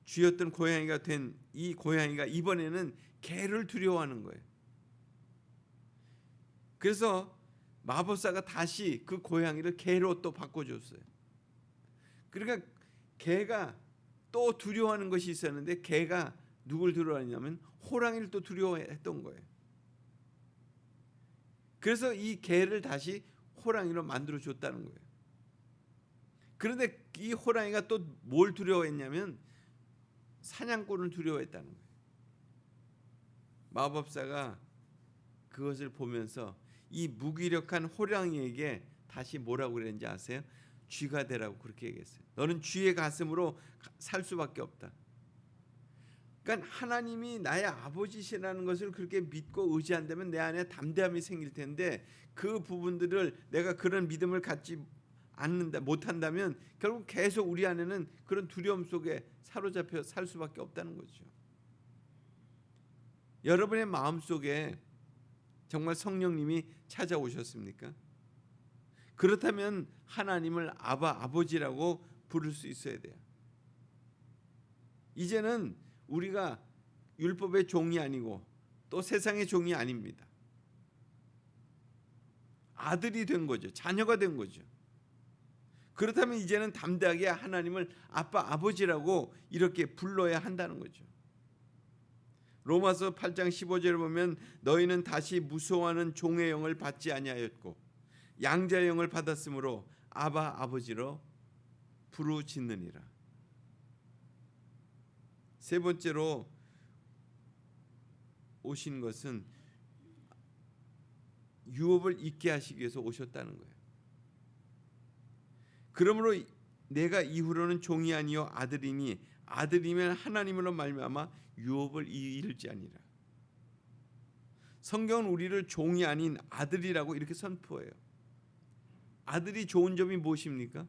Speaker 4: 쥐였던 고양이가 된 이 고양이가 이번에는 개를 두려워하는 거예요. 그래서 마법사가 다시 그 고양이를 개로 또 바꿔줬어요. 그러니까 개가 또 두려워하는 것이 있었는데, 개가 누굴 두려워하냐면 호랑이를 또 두려워했던 거예요. 그래서 이 개를 다시 호랑이로 만들어 줬다는 거예요. 그런데 이 호랑이가 또 뭘 두려워했냐면 사냥꾼을 두려워했다는 거예요. 마법사가 그것을 보면서 이 무기력한 호랑이에게 다시 뭐라고 그랬는지 아세요? 쥐가 되라고 그렇게 얘기했어요. 너는 쥐의 가슴으로 살 수밖에 없다. 그러니까 하나님이 나의 아버지시라는 것을 그렇게 믿고 의지한다면 내 안에 담대함이 생길 텐데, 그 부분들을 내가 그런 믿음을 갖지 않는다, 못한다면 결국 계속 우리 안에는 그런 두려움 속에 사로잡혀 살 수밖에 없다는 거죠. 여러분의 마음속에 정말 성령님이 찾아오셨습니까? 그렇다면 하나님을 아버지라고 부를 수 있어야 돼요. 이제는 우리가 율법의 종이 아니고 또 세상의 종이 아닙니다. 아들이 된 거죠. 자녀가 된 거죠. 그렇다면 이제는 담대하게 하나님을 아버지라고 이렇게 불러야 한다는 거죠. 로마서 8장 15절을 보면 너희는 다시 무서워하는 종의 영을 받지 아니하였고 양자의 영을 받았으므로 아버지로 부르짖느니라. 세 번째로 오신 것은 유업을 잊게 하시기 위해서 오셨다는 거예요. 그러므로 내가 이후로는 종이 아니요 아들이니 아들이면 하나님으로 말미암아 유업을 잃을지 아니라. 성경은 우리를 종이 아닌 아들이라고 이렇게 선포해요. 아들이 좋은 점이 무엇입니까?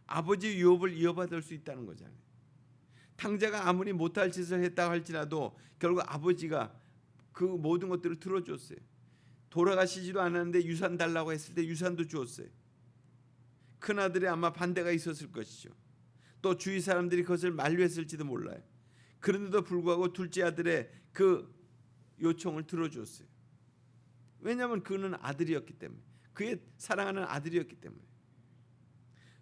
Speaker 4: 아버지의 유업을 이어받을 수 있다는 거잖아요. 탕자가 아무리 못할 짓을 했다 할지라도 결국 아버지가 그 모든 것들을 들어줬어요. 돌아가시지도 않았는데 유산 달라고 했을 때 유산도 주었어요. 큰아들이 아마 반대가 있었을 것이죠. 또 주위 사람들이 그것을 만류했을지도 몰라요. 그런데도 불구하고 둘째 아들의 그 요청을 들어줬어요. 왜냐하면 그는 아들이었기 때문에, 그의 사랑하는 아들이었기 때문에.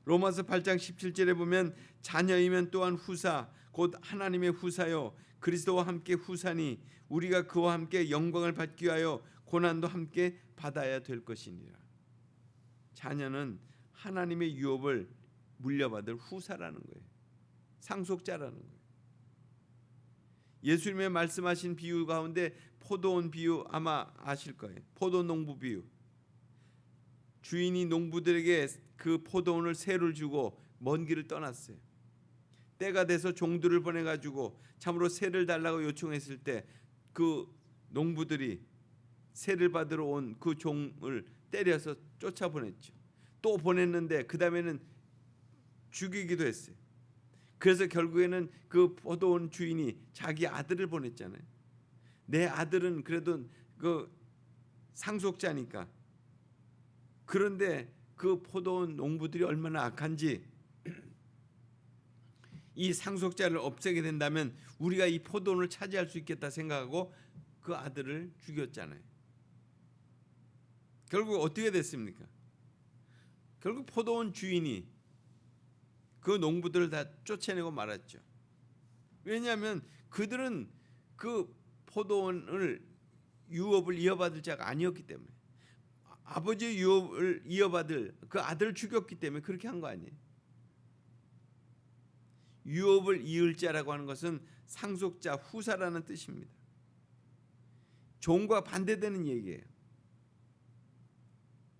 Speaker 4: 로마서 8장 17절에 보면 자녀이면 또한 후사 곧 하나님의 후사요 그리스도와 함께 후사니 우리가 그와 함께 영광을 받기 위하여 고난도 함께 받아야 될 것이니라. 자녀는 하나님의 유업을 물려받을 후사라는 거예요. 상속자라는 거예요. 예수님의 말씀하신 비유 가운데 포도원 비유 아마 아실 거예요. 포도 농부 비유. 주인이 농부들에게 그 포도원을 세를 주고 먼 길을 떠났어요. 때가 돼서 종들을 보내가지고 참으로 세를 달라고 요청했을 때 그 농부들이 세를 받으러 온 그 종을 때려서 쫓아보냈죠. 또 보냈는데 그 다음에는 죽이기도 했어요. 그래서 결국에는 그 포도원 주인이 자기 아들을 보냈잖아요. 내 아들은 그래도 그 상속자니까. 그런데 그 포도원 농부들이 얼마나 악한지, 이 상속자를 없애게 된다면 우리가 이 포도원을 차지할 수 있겠다 생각하고 그 아들을 죽였잖아요. 결국 어떻게 됐습니까? 결국 포도원 주인이 그 농부들을 다 쫓아내고 말았죠. 왜냐하면 그들은 그 포도원을 유업을 이어받을 자가 아니었기 때문에, 아버지의 유업을 이어받을 그 아들을 죽였기 때문에 그렇게 한 거 아니에요. 유업을 이을 자라고 하는 것은 상속자, 후사라는 뜻입니다. 종과 반대되는 얘기예요.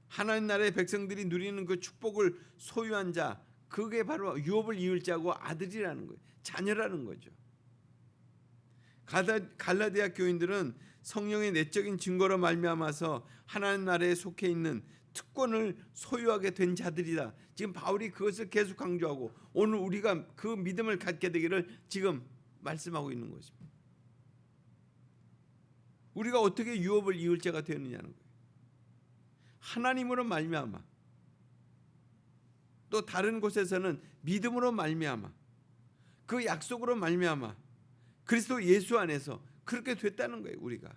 Speaker 4: 하나님 나라의 백성들이 누리는 그 축복을 소유한 자, 그게 바로 유업을 이을 자고 아들이라는 거예요. 자녀라는 거죠. 갈라디아 교인들은 성령의 내적인 증거로 말미암아서 하나님 나라에 속해 있는 특권을 소유하게 된 자들이다. 지금 바울이 그것을 계속 강조하고 오늘 우리가 그 믿음을 갖게 되기를 지금 말씀하고 있는 것입니다. 우리가 어떻게 유업을 이을 자가 되느냐는 거예요. 하나님으로 말미암아, 또 다른 곳에서는 믿음으로 말미암아 그 약속으로 말미암아 그리스도 예수 안에서 그렇게 됐다는 거예요. 우리가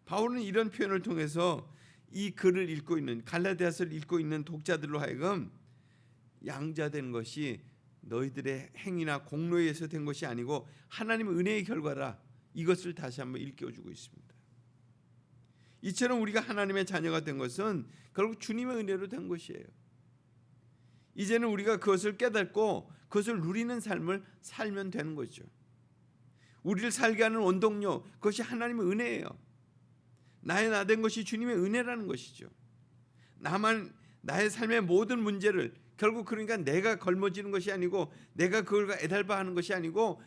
Speaker 4: 바울은 이런 표현을 통해서 이 글을 읽고 있는 갈라디아서를 읽고 있는 독자들로 하여금 양자된 것이 너희들의 행위나 공로에 의해서 된 것이 아니고 하나님의 은혜의 결과라 이것을 다시 한번 일깨워주고 있습니다. 이처럼 우리가 하나님의 자녀가 된 것은 결국 주님의 은혜로 된 것이에요. 이제는 우리가 그것을 깨닫고 그것을 누리는 삶을 살면 되는 거죠. 우리를 살게 하는 원동력 그것이 하나님의 은혜예요. 나의 나 된 것이 주님의 은혜라는 것이죠. 나의 삶의 모든 문제를 결국 그러니까 내가 걸머지는 것이 아니고 내가 그걸 애달바하는 것이 아니고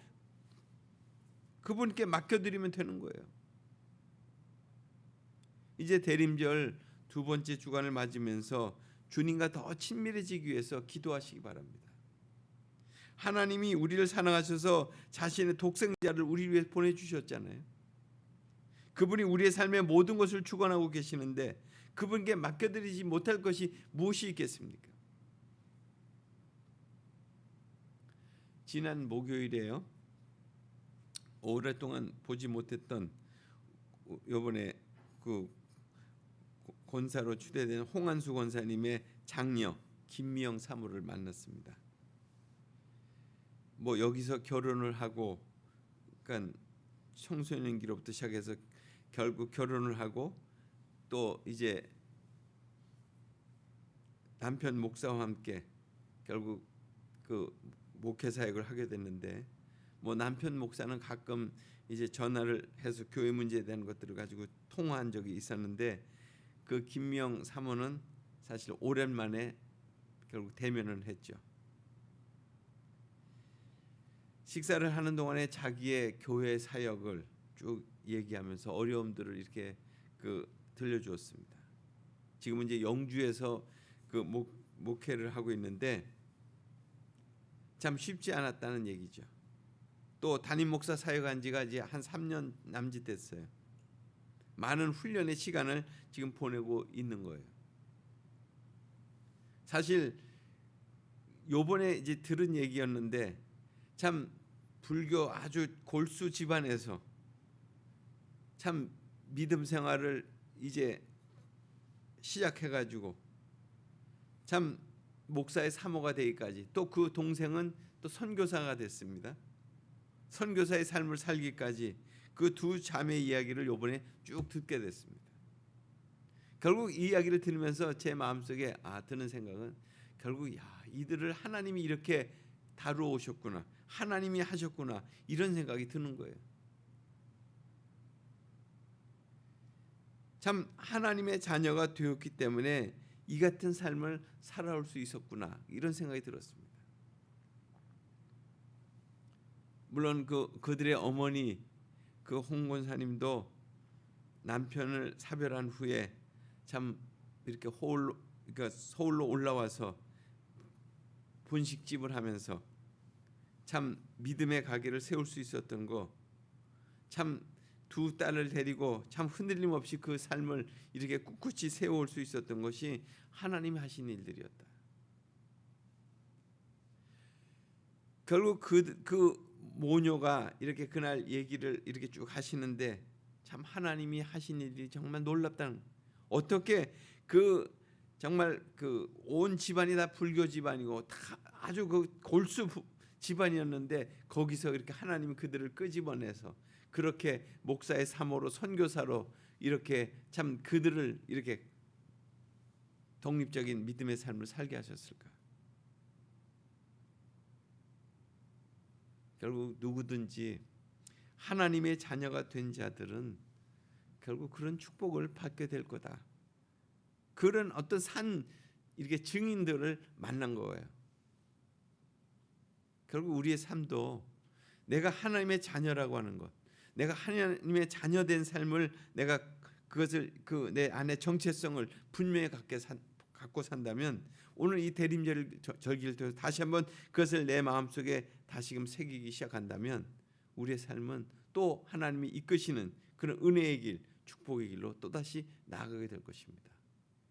Speaker 4: 그분께 맡겨드리면 되는 거예요. 이제 대림절 두 번째 주간을 맞으면서 주님과 더 친밀해지기 위해서 기도하시기 바랍니다. 하나님이 우리를 사랑하셔서 자신의 독생자를 우리 위해 보내주셨잖아요. 그분이 우리의 삶의 모든 것을 주관하고 계시는데 그분께 맡겨드리지 못할 것이 무엇이 있겠습니까? 지난 목요일에요. 오랫동안 보지 못했던 이번에 그 권사로 추대된 홍한수 권사님의 장녀 김미영 사모를 만났습니다. 뭐 여기서 결혼을 하고 그러니까 청소년기로부터 시작해서 결국 결혼을 하고 또 이제 남편 목사와 함께 결국 그 목회 사역을 하게 됐는데 뭐 남편 목사는 가끔 이제 전화를 해서 교회 문제에 대한 것들을 가지고 통화한 적이 있었는데 그 김미영 사모는 사실 오랜만에 결국 대면을 했죠. 식사를 하는 동안에 자기의 교회 사역을 쭉 얘기하면서 어려움들을 이렇게 들려주었습니다. 지금은 이제 영주에서 그 목회를 하고 있는데 참 쉽지 않았다는 얘기죠. 또 담임 목사 사역한 지가 이제 한 3년 남짓 됐어요. 많은 훈련의 시간을 지금 보내고 있는 거예요. 사실 요번에 이제 들은 얘기였는데 참 불교 아주 골수 집안에서 참 믿음 생활을 이제 시작해가지고 참 목사의 사모가 되기까지 또 그 동생은 또 선교사가 됐습니다. 선교사의 삶을 살기까지 그 두 자매의 이야기를 요번에 쭉 듣게 됐습니다. 결국 이 이야기를 들으면서 제 마음속에 드는 생각은 결국 이들을 하나님이 이렇게 다루어 오셨구나, 하나님이 하셨구나 이런 생각이 드는 거예요. 참 하나님의 자녀가 되었기 때문에 이 같은 삶을 살아올 수 있었구나 이런 생각이 들었습니다. 물론 그들의 어머니 그 홍 권사님도 남편을 사별한 후에 참 이렇게 그러니까 서울로 올라와서 분식집을 하면서 참 믿음의 가게를 세울 수 있었던 거, 참 두 딸을 데리고 참 흔들림 없이 그 삶을 이렇게 꿋꿋이 세워올 수 있었던 것이 하나님이 하신 일들이었다. 결국 그 모녀가 이렇게 그날 얘기를 이렇게 쭉 하시는데 참 하나님이 하신 일이 정말 놀랍다는, 어떻게 정말 온 집안이 다 불교 집안이고 다 아주 골수 집안이었는데 거기서 이렇게 하나님이 그들을 끄집어내서 그렇게 목사의 사모로 선교사로 이렇게 참 그들을 이렇게 독립적인 믿음의 삶을 살게 하셨을까? 결국 누구든지 하나님의 자녀가 된 자들은 결국 그런 축복을 받게 될 거다. 그런 어떤 이렇게 증인들을 만난 거예요. 결국 우리의 삶도 내가 하나님의 자녀라고 하는 것, 내가 하나님의 자녀된 삶을 내가 그것을 내 안의 정체성을 분명히 갖고 산다면 오늘 이 대림절기를 통해서 다시 한번 그것을 내 마음속에 다시금 새기기 시작한다면 우리의 삶은 또 하나님이 이끄시는 그런 은혜의 길, 축복의 길로 또다시 나아가게 될 것입니다.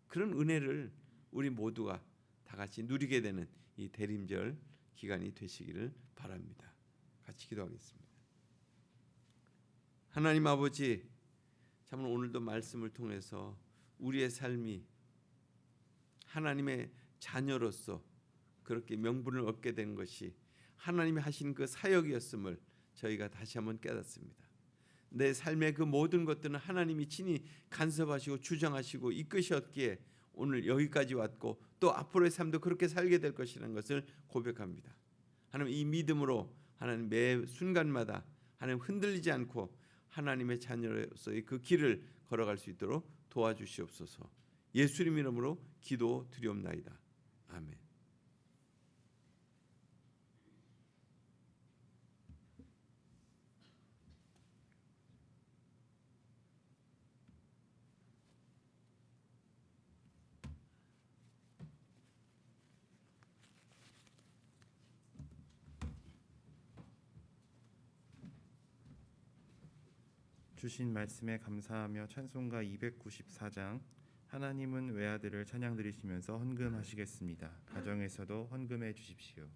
Speaker 4: 그런 은혜를 우리 모두가 다 같이 누리게 되는 이 대림절 기간이 되시기를 바랍니다. 같이 기도하겠습니다. 하나님 아버지, 참 오늘도 말씀을 통해서 우리의 삶이 하나님의 자녀로서 그렇게 명분을 얻게 된 것이 하나님이 하신 그 사역이었음을 저희가 다시 한번 깨닫습니다. 내 삶의 그 모든 것들은 하나님이 친히 간섭하시고 주장하시고 이끄셨기에 오늘 여기까지 왔고 또 앞으로의 삶도 그렇게 살게 될 것이라는 것을 고백합니다. 하나님, 이 믿음으로 하나님 매 순간마다 하나님 흔들리지 않고 하나님의 자녀로서의 그 길을 걸어갈 수 있도록 도와주시옵소서. 예수님 이름으로 기도드리옵나이다. 아멘.
Speaker 2: 주신 말씀에 감사하며 찬송가 294장 하나님은 외아들을 찬양 드리시면서 헌금하시겠습니다. 가정에서도 헌금해 주십시오.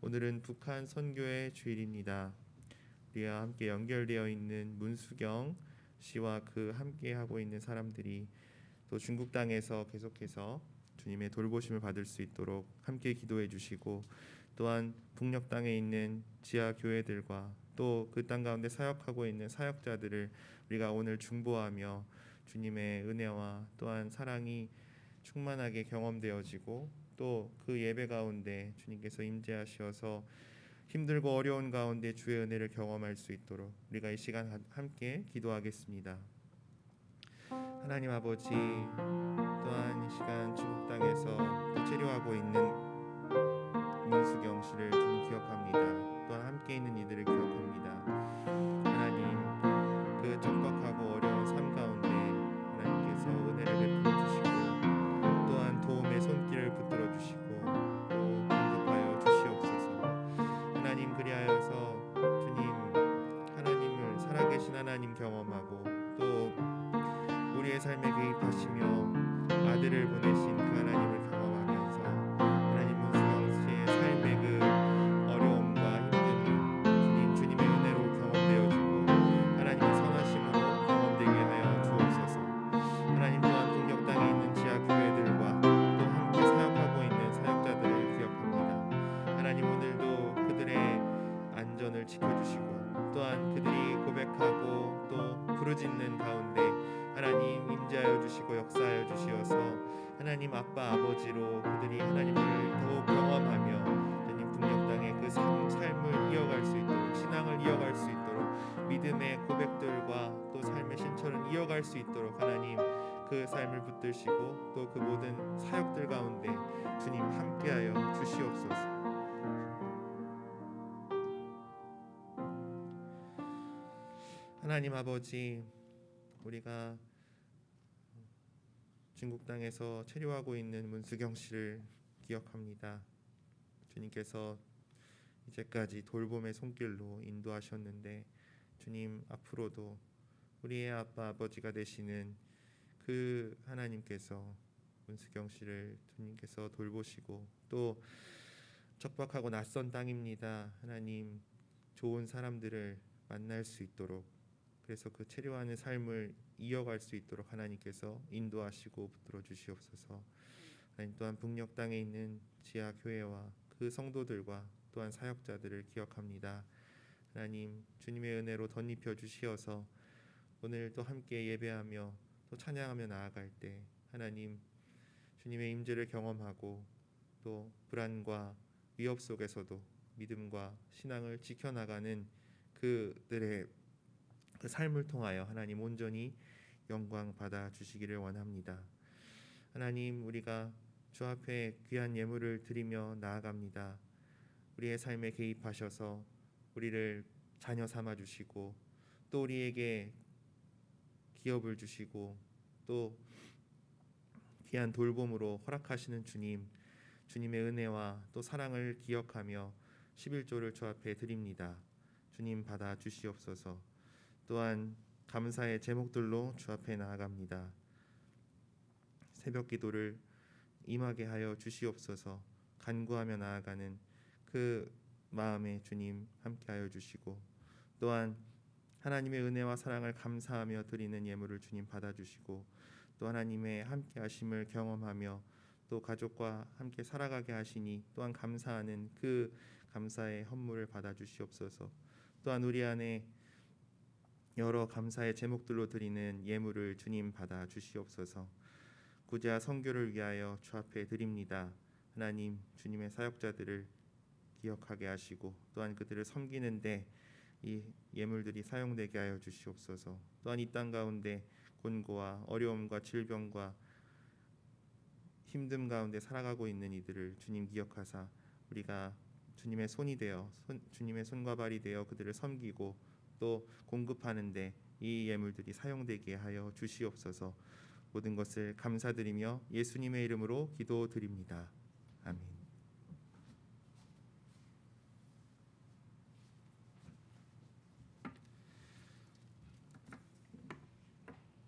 Speaker 2: 오늘은 북한 선교의 주일입니다. 우리와 함께 연결되어 있는 문수경 씨와 그 함께 하고 있는 사람들이 또 중국 땅에서 계속해서 주님의 돌보심을 받을 수 있도록 함께 기도해 주시고, 또한 북녘 땅에 있는 지하 교회들과 또 그 땅 가운데 사역하고 있는 사역자들을 우리가 오늘 중보하며 주님의 은혜와 또한 사랑이 충만하게 경험되어지고, 또 그 예배 가운데 주님께서 임재하시어서 힘들고 어려운 가운데 주의 은혜를 경험할 수 있도록 우리가 이 시간 함께 기도하겠습니다. 하나님 아버지, 또한 이 시간 중국 땅에서 또 체류하고 있는 문수경 씨를 좀 기억합니다. 또한 함께 있는 이들을 기억합니다. 하나님, 그 척박하고 어려운 삶 가운데 하나님께서 은혜를 베풀어 주시고, 또한 도움의 손길을 붙들어 주시고, 또 공급하여 주시옵소서. 하나님, 그리하여서 주님 하나님을 살아계신 하나님 경험하고, 또 우리의 삶에 개입하시며 아들을 보내신 그 하나님을 경험하면서 하나님 문수경 씨의 삶의 그 어려움과 힘듦이 주님의 은혜로 경험되어지고 하나님의 선하심으로 경험되게 하여 주옵소서. 하나님, 또한 북녘 땅에 있는 지하 교회들과 또 함께 사역하고 있는 사역자들을 기억합니다. 하나님, 오늘도 그들의 안전을 지켜주시고, 또한 그들이 고백하고 또 부르짖는 가운데 하나님 임재하여 주시고 역사하여 주시어서 하나님 아빠 아버지로 그들이 하나님을 더욱 경험하며 하나님 북녘 땅의 그 삶을 이어갈 수 있도록, 신앙을 이어갈 수 있도록, 믿음의 고백들과 또 삶의 신천을 이어갈 수 있도록 하나님 그 삶을 붙드시고, 또 그 모든 사역들 가운데 주님 함께하여 주시옵소서. 하나님 아버지, 우리가 중국 땅에서 체류하고 있는 문수경 씨를 기억합니다. 주님께서 이제까지 돌봄의 손길로 인도하셨는데, 주님 앞으로도 우리의 아빠 아버지가 되시는 그 하나님께서 문수경 씨를 주님께서 돌보시고, 또 척박하고 낯선 땅입니다. 하나님, 좋은 사람들을 만날 수 있도록, 그래서 그 체류하는 삶을 이어갈 수 있도록 하나님께서 인도하시고 붙들어 주시옵소서. 하나님, 또한 북녘 땅에 있는 지하 교회와 그 성도들과 또한 사역자들을 기억합니다. 하나님, 주님의 은혜로 덧입혀 주시어서 오늘 또 함께 예배하며 또 찬양하며 나아갈 때 하나님 주님의 임재를 경험하고, 또 불안과 위협 속에서도 믿음과 신앙을 지켜나가는 그들의 그 삶을 통하여 하나님 온전히 영광 받아 주시기를 원합니다. 하나님, 우리가 주 앞에 귀한 예물을 드리며 나아갑니다. 우리의 삶에 개입하셔서 우리를 자녀 삼아 주시고, 또 우리에게 기업을 주시고, 또 귀한 돌봄으로 허락하시는 주님, 주님의 은혜와 또 사랑을 기억하며 11조를 주 앞에 드립니다. 주님 받아 주시옵소서. 또한 감사의 제목들로 주 앞에 나아갑니다. 새벽 기도를 임하게 하여 주시옵소서. 간구하며 나아가는 그 마음에 주님 함께하여 주시고, 또한 하나님의 은혜와 사랑을 감사하며 드리는 예물을 주님 받아주시고, 또 하나님의 함께하심을 경험하며 또 가족과 함께 살아가게 하시니 또한 감사하는 그 감사의 헌물을 받아주시옵소서. 또한 우리 안에 여러 감사의 제목들로 드리는 예물을 주님 받아 주시옵소서. 구제와 선교를 위하여 주 앞에 드립니다. 하나님, 주님의 사역자들을 기억하게 하시고, 또한 그들을 섬기는데 이 예물들이 사용되게 하여 주시옵소서. 또한 이 땅 가운데 곤고와 어려움과 질병과 힘듦 가운데 살아가고 있는 이들을 주님 기억하사 우리가 주님의 손이 되어 주님의 손과 발이 되어 그들을 섬기고 또 공급하는데 이 예물들이 사용되게 하여 주시옵소서. 모든 것을 감사드리며 예수님의 이름으로 기도드립니다. 아멘.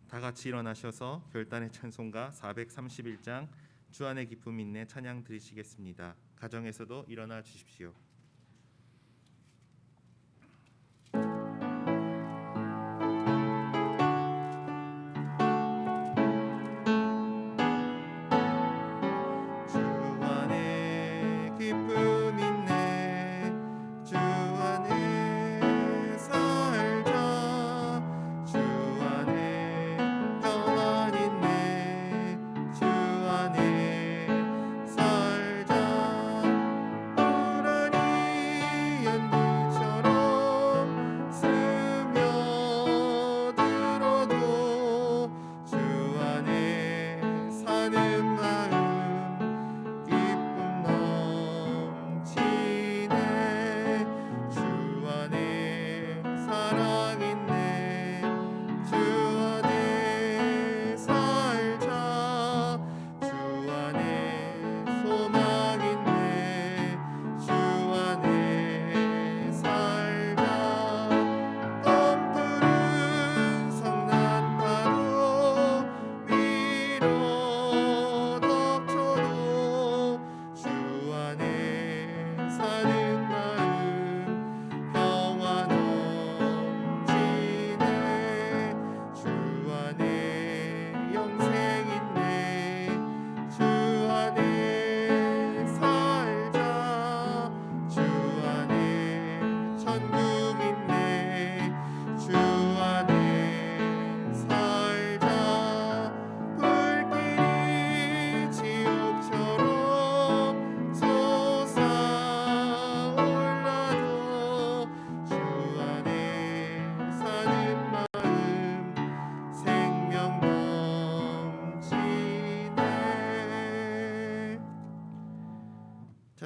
Speaker 2: 다 같이 일어나셔서 별단의 찬송가 431장 주 안의 기쁨 있네 찬양 드리시겠습니다. 가정에서도 일어나 주십시오.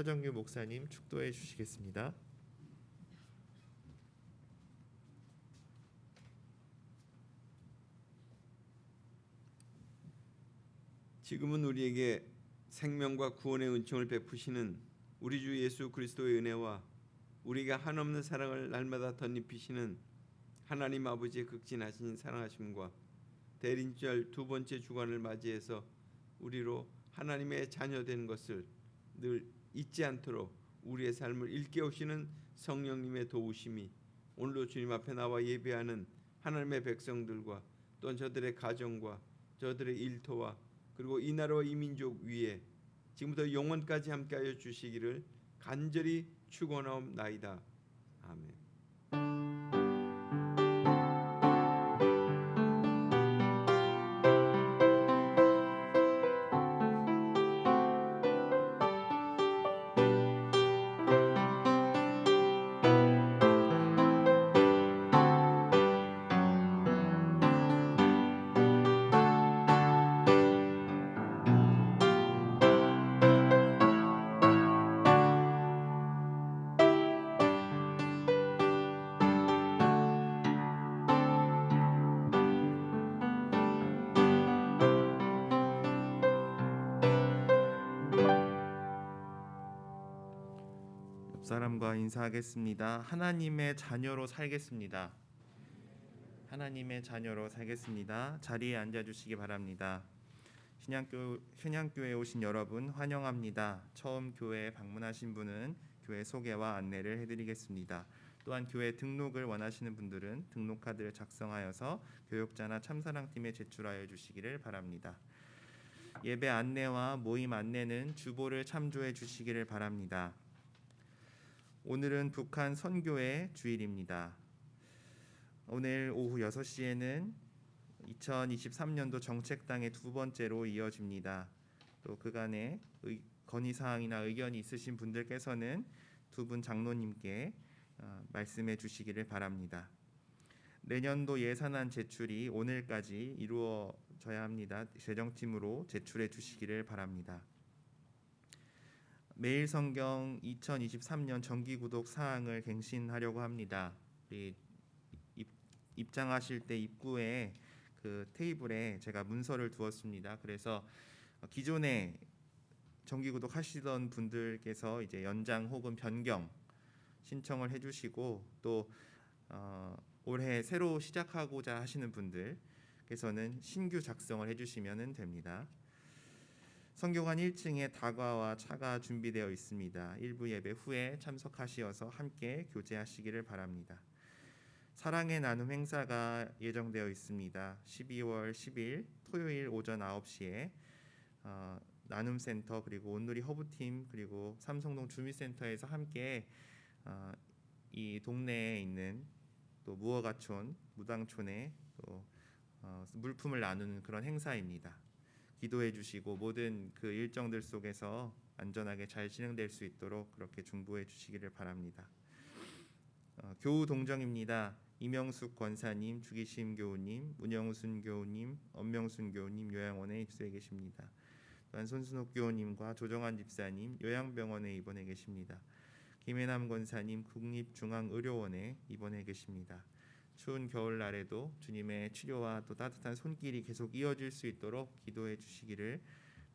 Speaker 2: 차정규 목사님 축도해 주시겠습니다.
Speaker 4: 지금은 우리에게 생명과 구원의 은총을 베푸시는 우리 주 예수 그리스도의 은혜와 우리가 한없는 사랑을 날마다 덧입히시는 하나님 아버지의 극진하신 사랑하심과 대림절 두 번째 주간을 맞이해서 우리로 하나님의 자녀 되는 것을 늘 잊지 않도록 우리의 삶을 일깨우시는 성령님의 도우심이 오늘도 주님 앞에 나와 예배하는 하나님의 백성들과 또한 저들의 가정과 저들의 일터와 그리고 이 나라와 이 민족 위에 지금부터 영원까지 함께하여 주시기를 간절히 축원하옵나이다. 아멘.
Speaker 2: 옆 사람과 인사하겠습니다. 하나님의 자녀로 살겠습니다. 하나님의 자녀로 살겠습니다. 자리에 앉아 주시기 바랍니다. 신양교회에 오신 여러분 환영합니다. 처음 교회에 방문하신 분은 교회 소개와 안내를 해드리겠습니다. 또한 교회 등록을 원하시는 분들은 등록 카드를 작성하여서 교육자나 참사랑팀에 제출하여 주시기를 바랍니다. 예배 안내와 모임 안내는 주보를 참조해 주시기를 바랍니다. 오늘은 북한 선교회 주일입니다. 오늘 오후 6시에는 2023년도 정책당의 두 번째로 이어집니다. 또 그간의 건의사항이나 의견이 있으신 분들께서는 두 분 장로님께 말씀해 주시기를 바랍니다. 내년도 예산안 제출이 오늘까지 이루어져야 합니다. 재정팀으로 제출해 주시기를 바랍니다. 매일 성경 2023년 정기 구독 사항을 갱신하려고 합니다. 입장하실 때 입구에 그 테이블에 제가 문서를 두었습니다. 그래서 기존에 정기 구독 하시던 분들께서 이제 연장 혹은 변경 신청을 해주시고 또 올해 새로 시작하고자 하시는 분들께서는 신규 작성을 해주시면 됩니다. 성교관 1층에 다과와 차가 준비되어 있습니다. 일부 예배 후에 참석하시어서 함께 교제하시기를 바랍니다. 사랑의 나눔 행사가 예정되어 있습니다. 12월 10일 토요일 오전 9시에 나눔센터 그리고 온누리 허브팀 그리고 삼성동 주민센터에서 함께 이 동네에 있는 또 무허가촌 무당촌에 또 물품을 나누는 그런 행사입니다. 기도해 주시고 모든 그 일정들 속에서 안전하게 잘 진행될 수 있도록 그렇게 중보해 주시기를 바랍니다. 교우 동정입니다. 이명숙 권사님, 주기심 교우님, 문영순 교우님, 엄명순 교우님 요양원에 입소해 계십니다. 또한 손순옥 교우님과 조정환 집사님 요양병원에 입원해 계십니다. 김혜남 권사님 국립중앙의료원에 입원해 계십니다. 추운 겨울날에도 주님의 치료와 또 따뜻한 손길이 계속 이어질 수 있도록 기도해 주시기를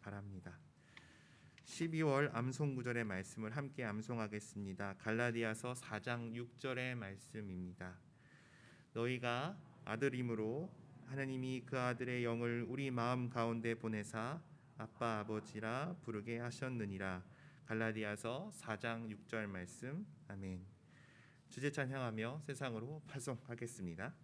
Speaker 2: 바랍니다. 12월 암송 구절의 말씀을 함께 암송하겠습니다. 갈라디아서 4장 6절의 말씀입니다. 너희가 아들임으로 하나님이 그 아들의 영을 우리 마음 가운데 보내사 아빠 아버지라 부르게 하셨느니라. 갈라디아서 4장 6절 말씀. 아멘. 주제 찬양하며 세상으로 파송하겠습니다.